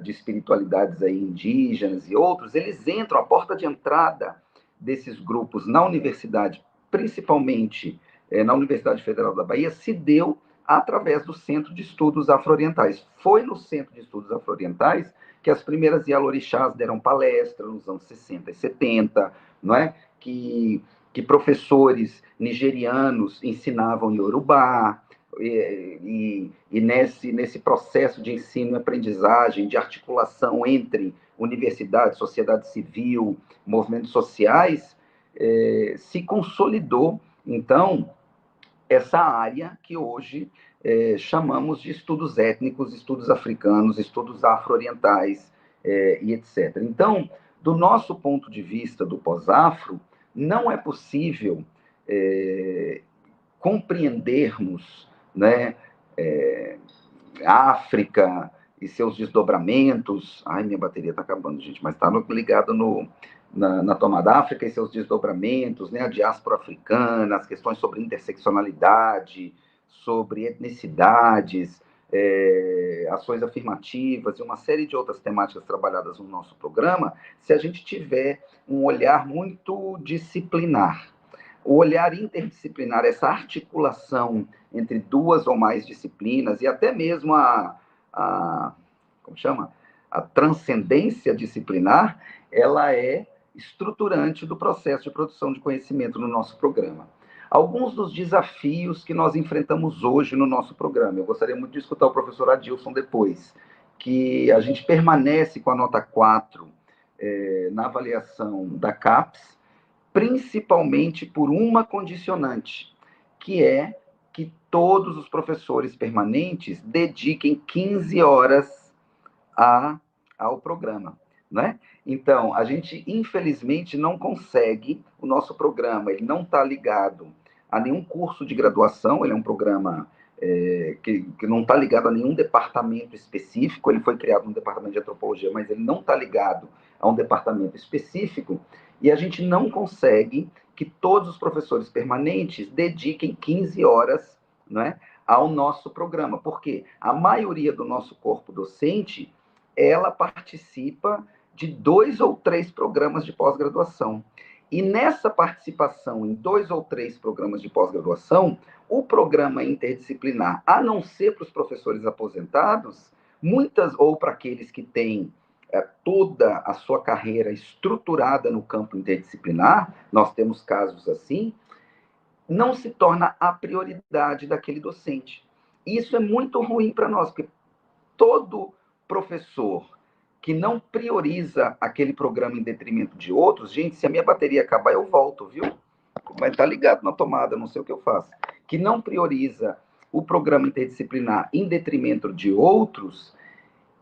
De espiritualidades aí indígenas e outros, eles entram, a porta de entrada desses grupos na universidade, principalmente na Universidade Federal da Bahia, se deu através do Centro de Estudos Afro-Orientais. Foi no Centro de Estudos Afro-Orientais que as primeiras Yalorixás deram palestra nos anos 60 e 70, não é? Que professores nigerianos ensinavam Yorubá, e nesse processo de ensino e aprendizagem, de articulação entre universidade, sociedade civil, movimentos sociais, se consolidou, então, essa área que hoje chamamos de estudos étnicos, estudos africanos, estudos afro-orientais e etc. Então, do nosso ponto de vista do pós-afro, não é possível compreendermos, né, África, e seus desdobramentos. Ai, minha bateria está acabando, gente, mas está ligado na tomada África e seus desdobramentos, né, a diáspora africana, as questões sobre interseccionalidade, sobre etnicidades, ações afirmativas e uma série de outras temáticas trabalhadas no nosso programa, se a gente tiver um olhar muito disciplinar. O olhar interdisciplinar, essa articulação entre duas ou mais disciplinas e até mesmo como chama? A transcendência disciplinar, ela é estruturante do processo de produção de conhecimento no nosso programa. Alguns dos desafios que nós enfrentamos hoje no nosso programa, eu gostaria muito de escutar o professor Adilson depois, que a gente permanece com a nota 4 na avaliação da CAPES, principalmente por uma condicionante, que é que todos os professores permanentes dediquem 15 horas ao programa, né? Então, a gente, infelizmente, não consegue, o nosso programa, ele não está ligado a nenhum curso de graduação, ele é um programa que não está ligado a nenhum departamento específico, ele foi criado no departamento de antropologia, mas ele não está ligado a um departamento específico, e a gente não consegue que todos os professores permanentes dediquem 15 horas, né, ao nosso programa, porque a maioria do nosso corpo docente, ela participa de 2 ou 3 programas de pós-graduação. E nessa participação em 2 ou 3 programas de pós-graduação, o programa interdisciplinar, a não ser para os professores aposentados, ou para aqueles que têm toda a sua carreira estruturada no campo interdisciplinar, nós temos casos assim, não se torna a prioridade daquele docente. Isso é muito ruim para nós, porque todo professor que não prioriza aquele programa em detrimento de outros, gente, se a minha bateria acabar, eu volto, viu? Mas tá ligado na tomada, não sei o que eu faço. Que não prioriza o programa interdisciplinar em detrimento de outros,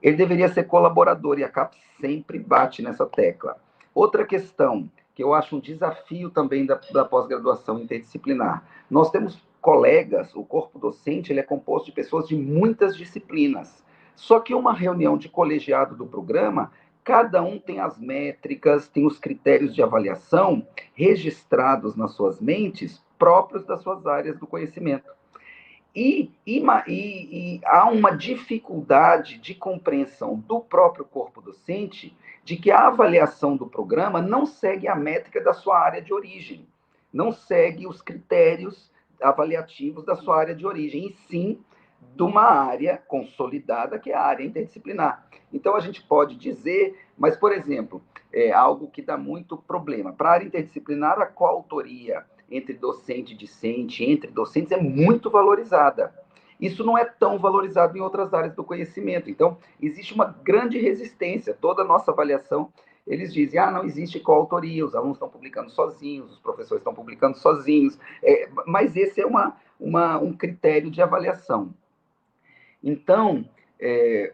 ele deveria ser colaborador, e a CAPES sempre bate nessa tecla. Outra questão, que eu acho um desafio também da pós-graduação interdisciplinar. Nós temos colegas, o corpo docente, ele é composto de pessoas de muitas disciplinas. Só que uma reunião de colegiado do programa, cada um tem as métricas, tem os critérios de avaliação registrados nas suas mentes, próprios das suas áreas do conhecimento. E há uma dificuldade de compreensão do próprio corpo docente de que a avaliação do programa não segue a métrica da sua área de origem, não segue os critérios avaliativos da sua área de origem, e sim de uma área consolidada, que é a área interdisciplinar. Então, a gente pode dizer, mas, por exemplo, algo que dá muito problema. Para a área interdisciplinar, a coautoria entre docente e discente, entre docentes, é muito valorizada. Isso não é tão valorizado em outras áreas do conhecimento. Então, existe uma grande resistência. Toda a nossa avaliação, eles dizem, não existe coautoria, os alunos estão publicando sozinhos, os professores estão publicando sozinhos, mas esse é um critério de avaliação. Então,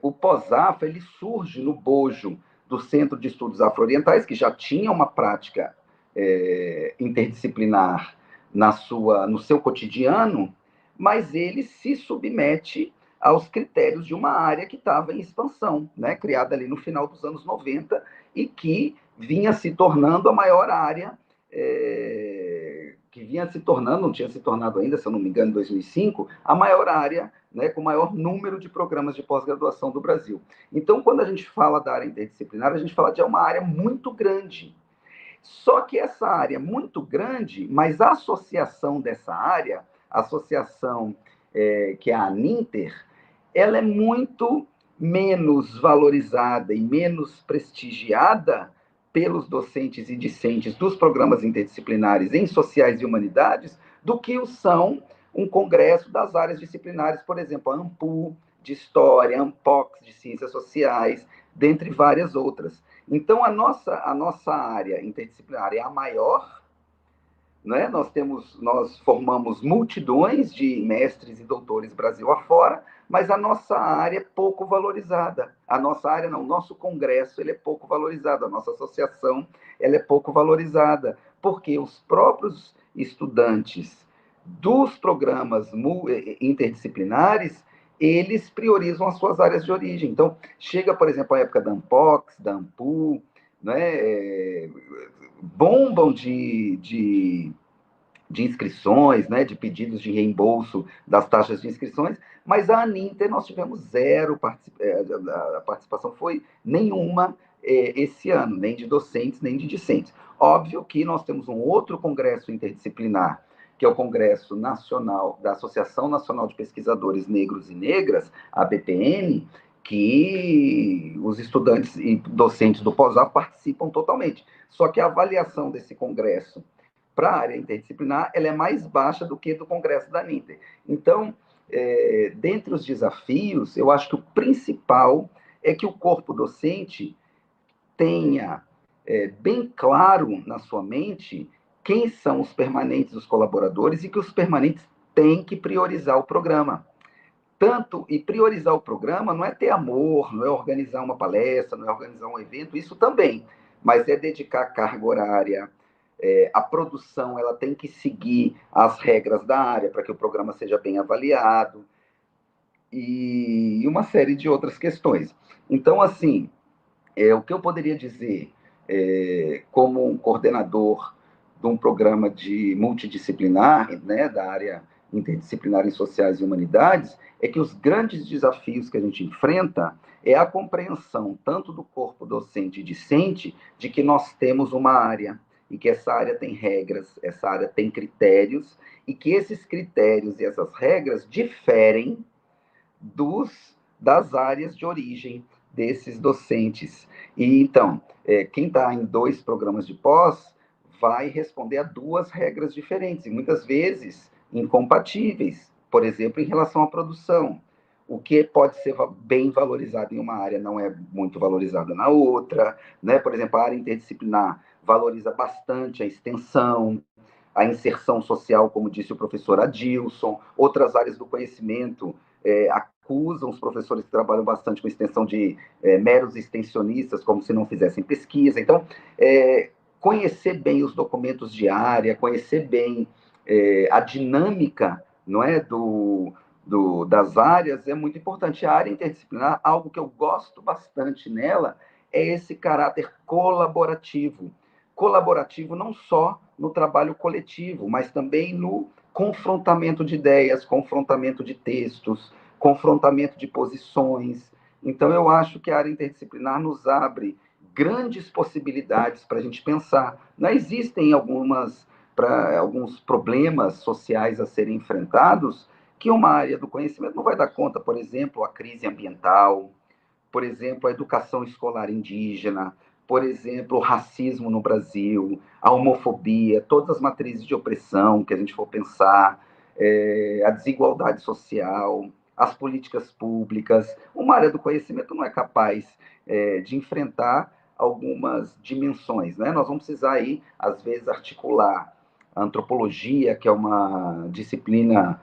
o POSAF, ele surge no bojo do Centro de Estudos Afro-Orientais, que já tinha uma prática interdisciplinar no seu cotidiano, mas ele se submete aos critérios de uma área que estava em expansão, né, criada ali no final dos anos 90, e que vinha se tornando a maior área, não tinha se tornado ainda, se eu não me engano, em 2005, a maior área, né, com o maior número de programas de pós-graduação do Brasil. Então, quando a gente fala da área interdisciplinar, a gente fala de uma área muito grande. Só que essa área é muito grande, mas a associação dessa área, a associação que é a ANINTER, ela é muito menos valorizada e menos prestigiada pelos docentes e discentes dos programas interdisciplinares em sociais e humanidades do que o são um congresso das áreas disciplinares, por exemplo, a ANPU de História, a ANPOX de Ciências Sociais, dentre várias outras. Então, a nossa área interdisciplinar é a maior, né? Nós formamos multidões de mestres e doutores Brasil afora, mas a nossa área é pouco valorizada. A nossa área não, o nosso congresso ele é pouco valorizado, a nossa associação ela é pouco valorizada, porque os próprios estudantes dos programas interdisciplinares, eles priorizam as suas áreas de origem. Então, chega, por exemplo, a época da Ampox, da Ampu, né, bombam de inscrições, né, de pedidos de reembolso das taxas de inscrições, mas a Aninter nós tivemos zero, a participação foi nenhuma esse ano, nem de docentes, nem de discentes. Óbvio que nós temos um outro congresso interdisciplinar, que é o Congresso Nacional da Associação Nacional de Pesquisadores Negros e Negras, a BPN, que os estudantes e docentes do pós-doc participam totalmente. Só que a avaliação desse congresso para a área interdisciplinar, ela é mais baixa do que do congresso da Aninter. Então, dentre os desafios, eu acho que o principal é que o corpo docente tenha bem claro na sua mente quem são os permanentes, os colaboradores, e que os permanentes têm que priorizar o programa. E priorizar o programa não é ter amor, não é organizar uma palestra, não é organizar um evento, isso também, mas é dedicar carga horária. A produção ela tem que seguir as regras da área para que o programa seja bem avaliado, e uma série de outras questões. Então, assim, o que eu poderia dizer como um coordenador de um programa de multidisciplinar, né, da área interdisciplinar em sociais e humanidades, é que os grandes desafios que a gente enfrenta é a compreensão, tanto do corpo docente e discente, de que nós temos uma área, e que essa área tem regras, essa área tem critérios, e que esses critérios e essas regras diferem das áreas de origem desses docentes. E, então, quem está em 2 programas de pós vai responder a 2 regras diferentes, e muitas vezes incompatíveis, por exemplo, em relação à produção. O que pode ser bem valorizado em uma área não é muito valorizado na outra, né? Por exemplo, a área interdisciplinar valoriza bastante a extensão, a inserção social, como disse o professor Adilson. Outras áreas do conhecimento acusam os professores que trabalham bastante com extensão de meros extensionistas, como se não fizessem pesquisa. Então, conhecer bem os documentos de área, conhecer bem a dinâmica, não é, das áreas é muito importante. A área interdisciplinar, algo que eu gosto bastante nela, é esse caráter colaborativo. Colaborativo não só no trabalho coletivo, mas também no confrontamento de ideias, confrontamento de textos, confrontamento de posições. Então, eu acho que a área interdisciplinar nos abre grandes possibilidades para a gente pensar. Não existem alguns problemas sociais a serem enfrentados que uma área do conhecimento não vai dar conta. Por exemplo, a crise ambiental, por exemplo, a educação escolar indígena, por exemplo, o racismo no Brasil, a homofobia, todas as matrizes de opressão que a gente for pensar, a desigualdade social, as políticas públicas. Uma área do conhecimento não é capaz de enfrentar algumas dimensões, né? Nós vamos precisar aí, às vezes, articular a antropologia, que é uma disciplina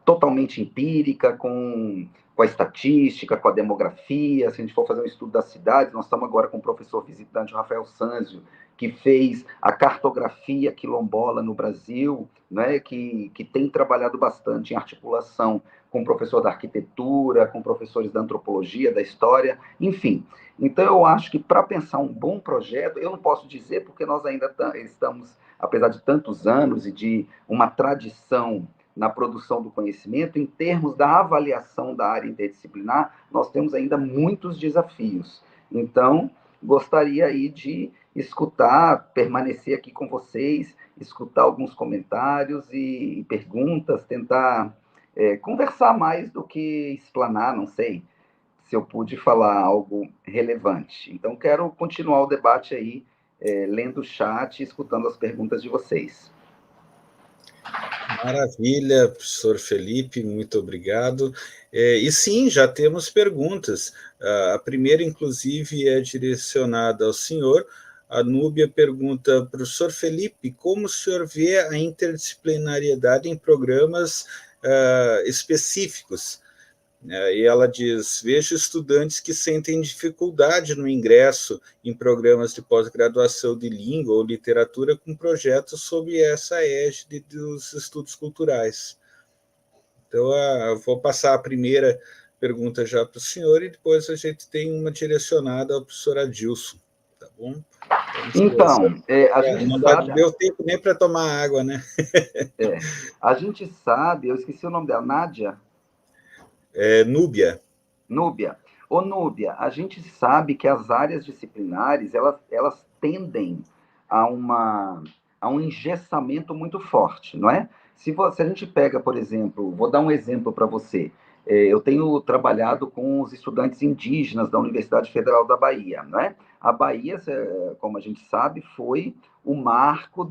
totalmente empírica, com a estatística, com a demografia. Se a gente for fazer um estudo das cidades, nós estamos agora com o professor visitante, o Rafael Sanzio, que fez a cartografia quilombola no Brasil, né, que tem trabalhado bastante em articulação com o professor da arquitetura, com professores da antropologia, da história, enfim. Então, eu acho que para pensar um bom projeto, eu não posso dizer porque nós ainda estamos, apesar de tantos anos e de uma tradição na produção do conhecimento, em termos da avaliação da área interdisciplinar, nós temos ainda muitos desafios. Então, gostaria aí de escutar, permanecer aqui com vocês, escutar alguns comentários e perguntas, tentar conversar mais do que explanar, não sei se eu pude falar algo relevante. Então, quero continuar o debate aí, lendo o chat e escutando as perguntas de vocês. Maravilha, professor Felipe, muito obrigado. E sim, já temos perguntas. A primeira, inclusive, é direcionada ao senhor. A Núbia pergunta, professor Felipe, como o senhor vê a interdisciplinariedade em programas específicos? E ela diz, vejo estudantes que sentem dificuldade no ingresso em programas de pós-graduação de língua ou literatura com projetos sob essa égide dos estudos culturais. Então, eu vou passar a primeira pergunta já para o senhor e depois a gente tem uma direcionada ao professor Adilson, tá bom? Então, a gente não sabe... deu tempo nem para tomar água, né? A gente sabe, eu esqueci o nome dela, Nádia? Núbia. Núbia. Ô, Núbia, a gente sabe que as áreas disciplinares, elas tendem a um engessamento muito forte, não é? Se a gente pega, por exemplo, vou dar um exemplo para você. Eu tenho trabalhado com os estudantes indígenas da Universidade Federal da Bahia, não é? A Bahia, como a gente sabe, foi o marco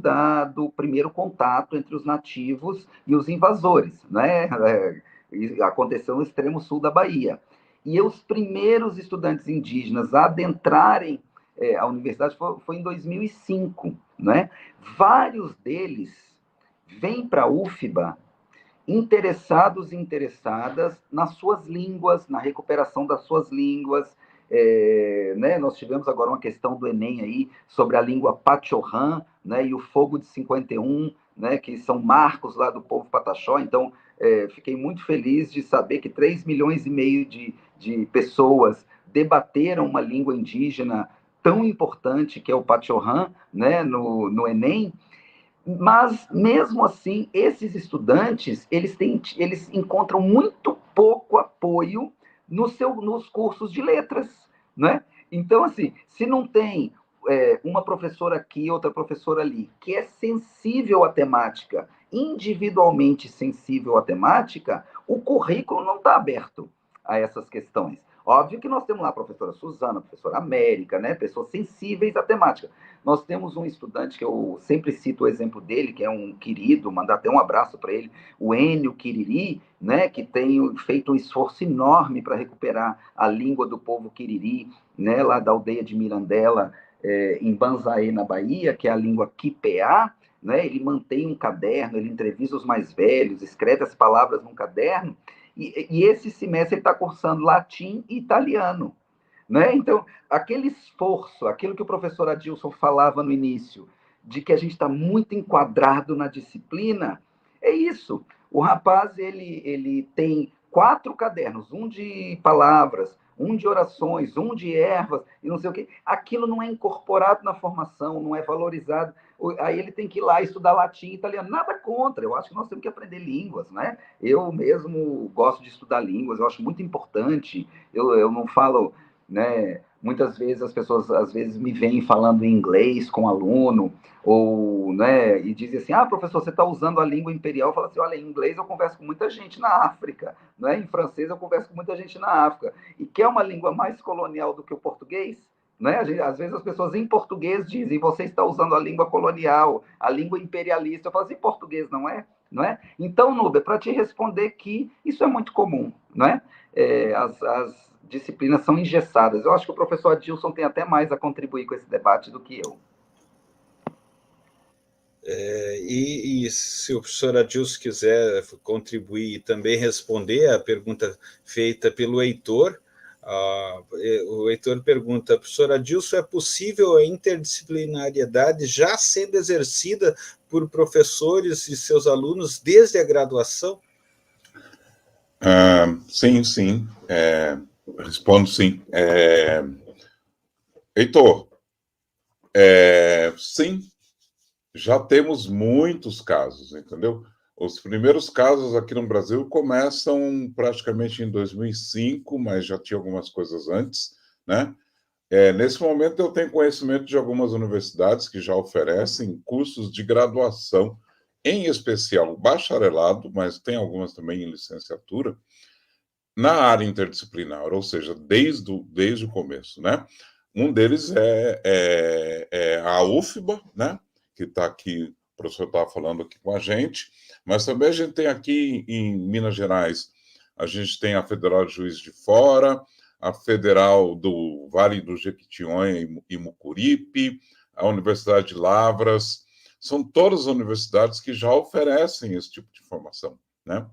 do primeiro contato entre os nativos e os invasores, né? Aconteceu no extremo sul da Bahia. E os primeiros estudantes indígenas a adentrarem a universidade foi em 2005, né? Vários deles vêm para a UFBA interessados e interessadas nas suas línguas, na recuperação das suas línguas. Né? Nós tivemos agora uma questão do Enem aí sobre a língua Pachorrã, né? E o Fogo de 51, né? Que são marcos lá do povo Pataxó. Então, fiquei muito feliz de saber que 3,5 milhões de pessoas debateram uma língua indígena tão importante que é o Pachorrã, né? no Enem. Mas, mesmo assim, esses estudantes, eles encontram muito pouco apoio nos cursos de letras, né? Então, assim, se não tem uma professora aqui, outra professora ali, que é sensível à temática, individualmente sensível à temática, o currículo não está aberto a essas questões. Óbvio que nós temos lá a professora Suzana, a professora América, né? Pessoas sensíveis à temática. Nós temos um estudante, que eu sempre cito o exemplo dele, que é um querido, mandar até um abraço para ele, o Enio Quiriri, né? Que tem feito um esforço enorme para recuperar a língua do povo Quiriri, né? Lá da aldeia de Mirandela, em Banzaê, na Bahia, que é a língua Quipeá, né? Ele mantém um caderno, ele entrevista os mais velhos, escreve as palavras num caderno, e esse semestre ele está cursando latim e italiano, né? Então, aquele esforço, aquilo que o professor Adilson falava no início, de que a gente está muito enquadrado na disciplina, é isso. O rapaz, ele tem 4 cadernos, um de palavras, um de orações, um de ervas, e não sei o quê. Aquilo não é incorporado na formação, não é valorizado. Aí ele tem que ir lá estudar latim e italiano. Nada contra, eu acho que nós temos que aprender línguas, né? Eu mesmo gosto de estudar línguas, eu acho muito importante. Eu não falo, né? Muitas vezes as pessoas às vezes me vêm falando em inglês com aluno, ou, né, e dizem assim, professor, você está usando a língua imperial. Eu falo assim, olha, em inglês eu converso com muita gente na África, né? Em francês eu converso com muita gente na África, e quer uma língua mais colonial do que o português? Né? Às vezes as pessoas em português dizem, você está usando a língua colonial, a língua imperialista. Eu falo assim, em português não é? Não é? Então, Núbia, para te responder que isso é muito comum, não é? As disciplinas são engessadas. Eu acho que o professor Adilson tem até mais a contribuir com esse debate do que eu. E se o professor Adilson quiser contribuir e também responder a pergunta feita pelo Heitor, o Heitor pergunta, professor Adilson, é possível a interdisciplinariedade já sendo exercida por professores e seus alunos desde a graduação? Sim. Respondo sim. Heitor, sim, já temos muitos casos, entendeu? Os primeiros casos aqui no Brasil começam praticamente em 2005, mas já tinha algumas coisas antes, né? Nesse momento eu tenho conhecimento de algumas universidades que já oferecem cursos de graduação, em especial bacharelado, mas tem algumas também em licenciatura, na área interdisciplinar, ou seja, desde o começo, né? Um deles é a UFBA, né? Que está aqui, o professor estava falando aqui com a gente, mas também a gente tem aqui em Minas Gerais, a gente tem a Federal de Juiz de Fora, a Federal do Vale do Jequitinhonha e Mucuripe, a Universidade de Lavras, são todas as universidades que já oferecem esse tipo de formação, né?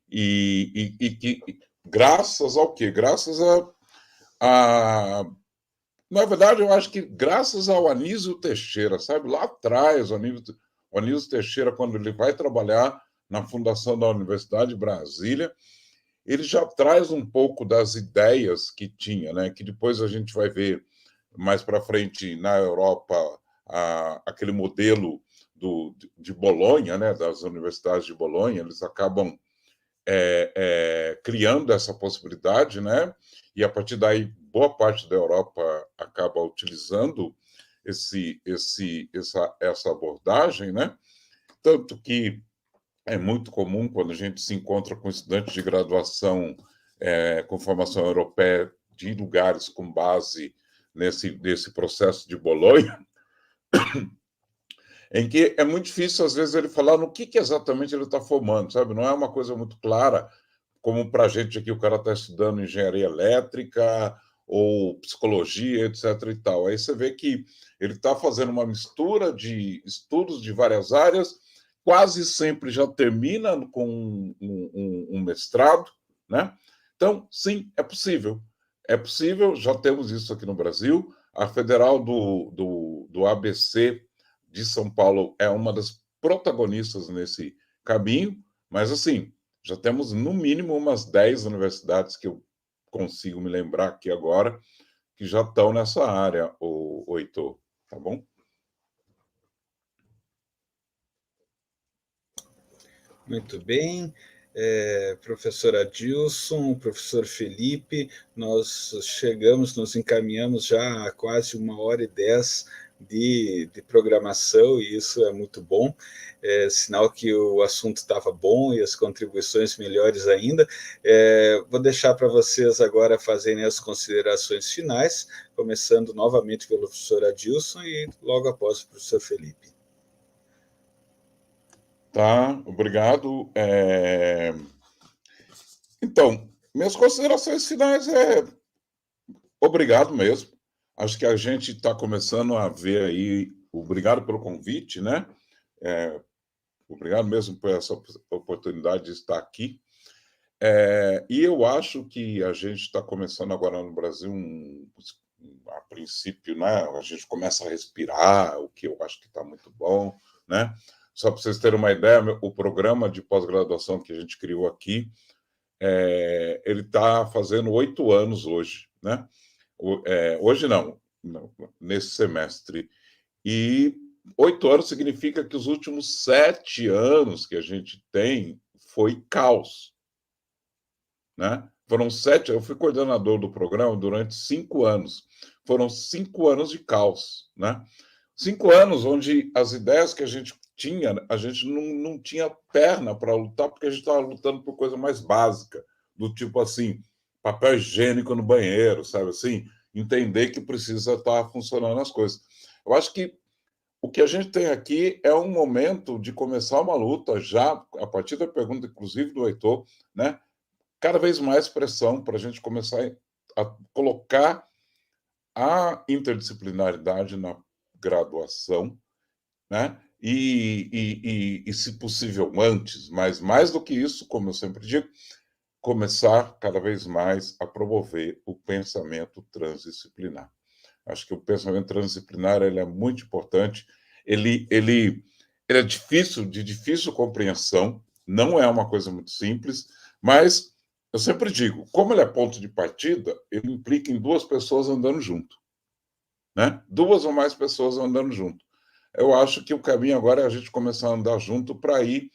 E que, graças ao quê? Graças na verdade, eu acho que graças ao Anísio Teixeira, sabe? Lá atrás, o Anísio Teixeira, quando ele vai trabalhar na fundação da Universidade de Brasília, ele já traz um pouco das ideias que tinha, né? Que depois a gente vai ver mais para frente na Europa aquele modelo de Bolonha, né? Das universidades de Bolonha, eles acabam criando essa possibilidade, né? E a partir daí boa parte da Europa acaba utilizando essa abordagem, né? Tanto que é muito comum quando a gente se encontra com estudantes de graduação com formação europeia de lugares com base nesse processo de Bolonha, em que é muito difícil, às vezes, ele falar no que exatamente ele está formando, sabe? Não é uma coisa muito clara, como para a gente aqui, o cara está estudando engenharia elétrica ou psicologia, etc. e tal. Aí você vê que ele está fazendo uma mistura de estudos de várias áreas, quase sempre já termina com um mestrado, né? Então, sim, é possível. É possível, já temos isso aqui no Brasil. A Federal do ABC de São Paulo é uma das protagonistas nesse caminho, mas, assim, já temos, no mínimo, umas 10 universidades que eu consigo me lembrar aqui agora, que já estão nessa área, o Heitor, tá bom? Muito bem. Professor Adilson, professor Felipe, nós nos encaminhamos já a quase 1h10 de programação, e isso é muito bom, sinal que o assunto estava bom e as contribuições melhores ainda. Vou deixar para vocês agora fazerem as considerações finais, começando novamente pelo professor Adilson e logo após o professor Felipe. Tá, obrigado. Então, minhas considerações finais obrigado mesmo. Acho que a gente está começando a ver aí. Obrigado pelo convite, né? Obrigado mesmo por essa oportunidade de estar aqui. E eu acho que a gente está começando agora no Brasil, a princípio, né? A gente começa a respirar, o que eu acho que está muito bom, né? Só para vocês terem uma ideia, o programa de pós-graduação que a gente criou aqui, ele está fazendo 8 anos hoje, né? Hoje não, nesse semestre. E 8 anos significa que os últimos 7 anos que a gente tem foi caos, né? Foram 7, eu fui coordenador do programa durante 5 anos. Foram 5 anos de caos, né? 5 anos onde as ideias que a gente tinha, a gente não tinha perna para lutar, porque a gente estava lutando por coisa mais básica, do tipo assim, papel higiênico no banheiro, sabe assim? Entender que precisa estar funcionando as coisas. Eu acho que o que a gente tem aqui é um momento de começar uma luta, já a partir da pergunta, inclusive, do Heitor, né? Cada vez mais pressão para a gente começar a colocar a interdisciplinaridade na graduação, né? E, se possível, antes, mas mais do que isso, como eu sempre digo, começar cada vez mais a promover o pensamento transdisciplinar. Acho que o pensamento transdisciplinar ele é muito importante, ele é de difícil compreensão, não é uma coisa muito simples, mas eu sempre digo, como ele é ponto de partida, ele implica em 2 pessoas andando junto, né? 2 ou mais pessoas andando junto. Eu acho que o caminho agora é a gente começar a andar junto para ir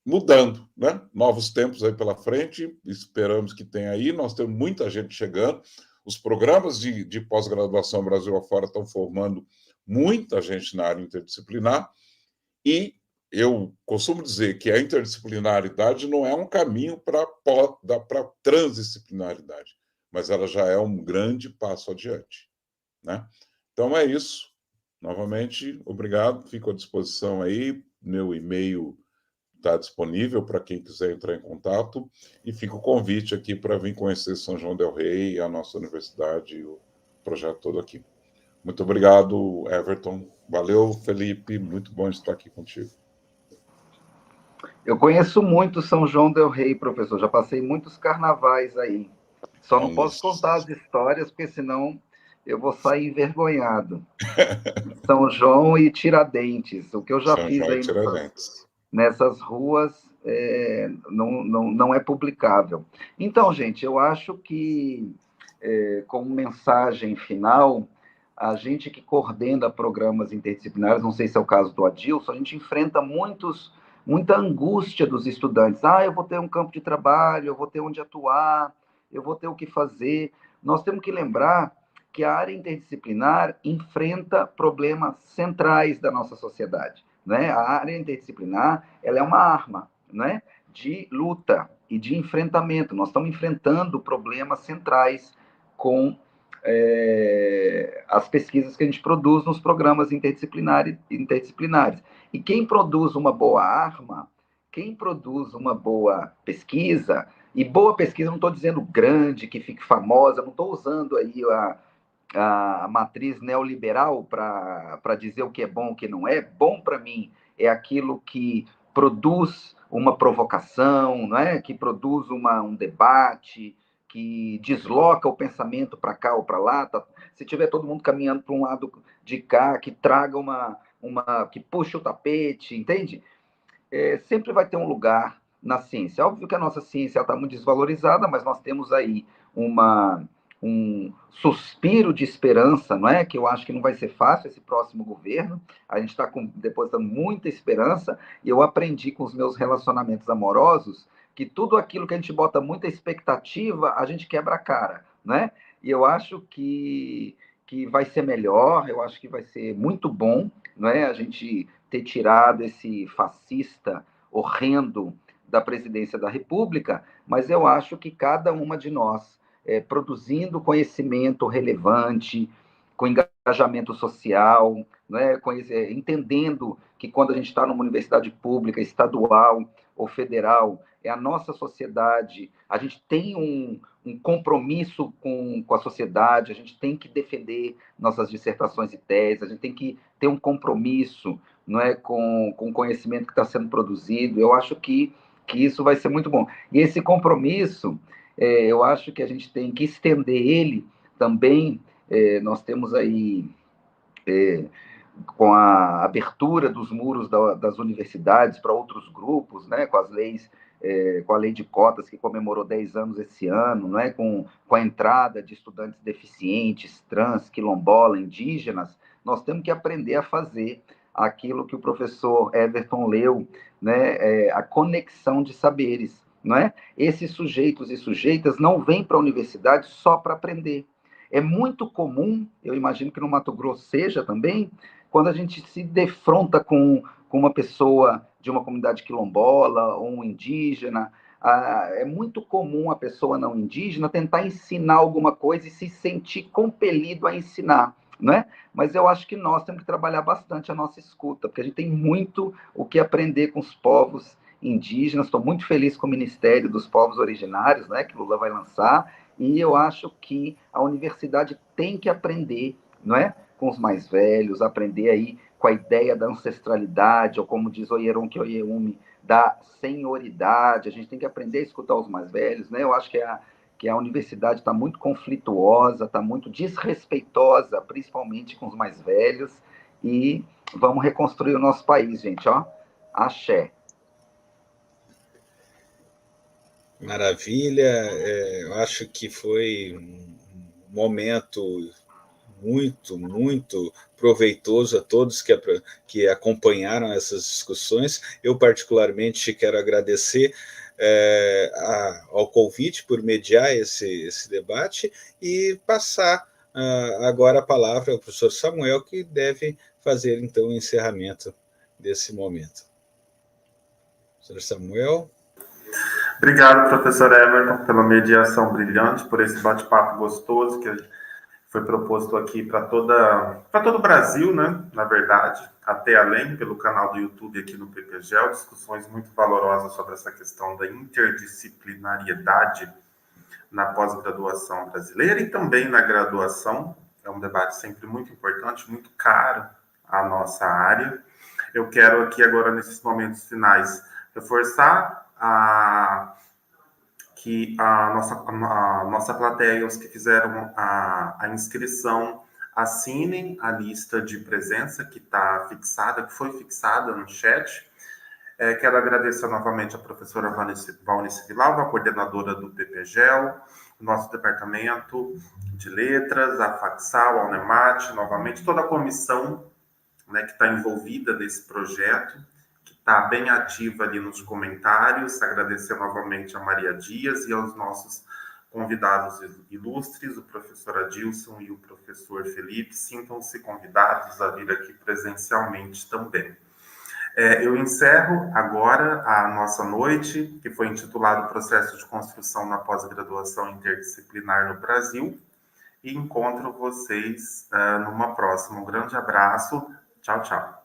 mudando, né? Novos tempos aí pela frente, esperamos que tenha aí, nós temos muita gente chegando, os programas de pós-graduação Brasil afora estão formando muita gente na área interdisciplinar, e eu costumo dizer que a interdisciplinaridade não é um caminho para a transdisciplinaridade, mas ela já é um grande passo adiante, né? Então é isso. Novamente, obrigado, fico à disposição aí, meu e-mail está disponível para quem quiser entrar em contato, e fica o convite aqui para vir conhecer São João del Rei, a nossa universidade e o projeto todo aqui. Muito obrigado, Everton. Valeu, Felipe, muito bom estar aqui contigo. Eu conheço muito São João del Rei, professor, já passei muitos carnavais aí. Só não posso contar as histórias, porque senão eu vou sair envergonhado. São João e Tiradentes, o que eu já fiz aí. Tiradentes. nessas ruas não é publicável. Então, gente, eu acho que, como mensagem final, a gente que coordena programas interdisciplinares, não sei se é o caso do Adilson, a gente enfrenta muita angústia dos estudantes. Eu vou ter um campo de trabalho, eu vou ter onde atuar, eu vou ter o que fazer. Nós temos que lembrar que a área interdisciplinar enfrenta problemas centrais da nossa sociedade, né? A área interdisciplinar, ela é uma arma, né, de luta e de enfrentamento. Nós estamos enfrentando problemas centrais com as pesquisas que a gente produz nos programas interdisciplinares. E quem produz uma boa arma, quem produz uma boa pesquisa, e boa pesquisa, não estou dizendo grande, que fique famosa, não estou usando aí a matriz neoliberal para dizer o que é bom, o que não é. Bom para mim é aquilo que produz uma provocação, não é? Que produz um debate, que desloca o pensamento para cá ou para lá. Se tiver todo mundo caminhando para um lado de cá, que traga que puxa o tapete, entende? Sempre vai ter um lugar na ciência. Óbvio que a nossa ciência está muito desvalorizada, mas nós temos aí um suspiro de esperança, não é? Que eu acho que não vai ser fácil esse próximo governo. A gente está depositando muita esperança, e eu aprendi com os meus relacionamentos amorosos que tudo aquilo que a gente bota muita expectativa, a gente quebra a cara, né? E eu acho que vai ser melhor, eu acho que vai ser muito bom, não é? A gente ter tirado esse fascista horrendo da presidência da República, mas eu acho que cada uma de nós, produzindo conhecimento relevante, com engajamento social, né, entendendo que quando a gente está numa universidade pública, estadual ou federal, é a nossa sociedade, a gente tem um compromisso com a sociedade, a gente tem que defender nossas dissertações e teses, a gente tem que ter um compromisso, não é, com o conhecimento que está sendo produzido. Eu acho que isso vai ser muito bom. E esse compromisso, eu acho que a gente tem que estender ele também. Nós temos aí, com a abertura dos muros das universidades para outros grupos, né, com as leis, com a lei de cotas, que comemorou 10 anos esse ano, não é? Com a entrada de estudantes deficientes, trans, quilombola, indígenas, nós temos que aprender a fazer aquilo que o professor Everton leu, né, a conexão de saberes, não é? Esses sujeitos e sujeitas não vêm para a universidade só para aprender. É muito comum, eu imagino que no Mato Grosso seja também, quando a gente se defronta com uma pessoa de uma comunidade quilombola ou um indígena, é muito comum a pessoa não indígena tentar ensinar alguma coisa e se sentir compelido a ensinar, né? Mas eu acho que nós temos que trabalhar bastante a nossa escuta, porque a gente tem muito o que aprender com os povos indígenas. Estou muito feliz com o Ministério dos Povos Originários, né, que Lula vai lançar, e eu acho que a universidade tem que aprender, não é, com os mais velhos, aprender aí com a ideia da ancestralidade, ou como diz Oyeronke Oyeume, da senioridade. A gente tem que aprender a escutar os mais velhos, né? Eu acho que a universidade está muito conflituosa, está muito desrespeitosa, principalmente com os mais velhos, e vamos reconstruir o nosso país, gente, ó. Axé. Maravilha, eu acho que foi um momento muito proveitoso a todos que acompanharam essas discussões. Eu, particularmente, quero agradecer ao convite por mediar esse debate e passar agora a palavra ao professor Samuel, que deve fazer, então, o encerramento desse momento. Professor Samuel. Obrigado, professor Everton, pela mediação brilhante, por esse bate-papo gostoso que foi proposto aqui para todo o Brasil, né? Na verdade, até além, pelo canal do YouTube aqui no PPGEL, discussões muito valorosas sobre essa questão da interdisciplinariedade na pós-graduação brasileira e também na graduação. É um debate sempre muito importante, muito caro à nossa área. Eu quero aqui agora, nesses momentos finais, reforçar que a nossa plateia, os que fizeram a inscrição, assinem a lista de presença que está fixada, que foi fixada no chat. Quero agradecer novamente a professora Valnice Vilalva, coordenadora do PPGEL, o nosso departamento de letras, a Faxal, a Unemat, novamente, toda a comissão, né, que está envolvida nesse projeto, que está bem ativa ali nos comentários. Agradecer novamente a Maria Dias e aos nossos convidados ilustres, o professor Adilson e o professor Felipe. Sintam-se convidados a vir aqui presencialmente também. Eu encerro agora a nossa noite, que foi intitulada Processo de Construção na Pós-Graduação Interdisciplinar no Brasil, e encontro vocês numa próxima. Um grande abraço. Tchau, tchau.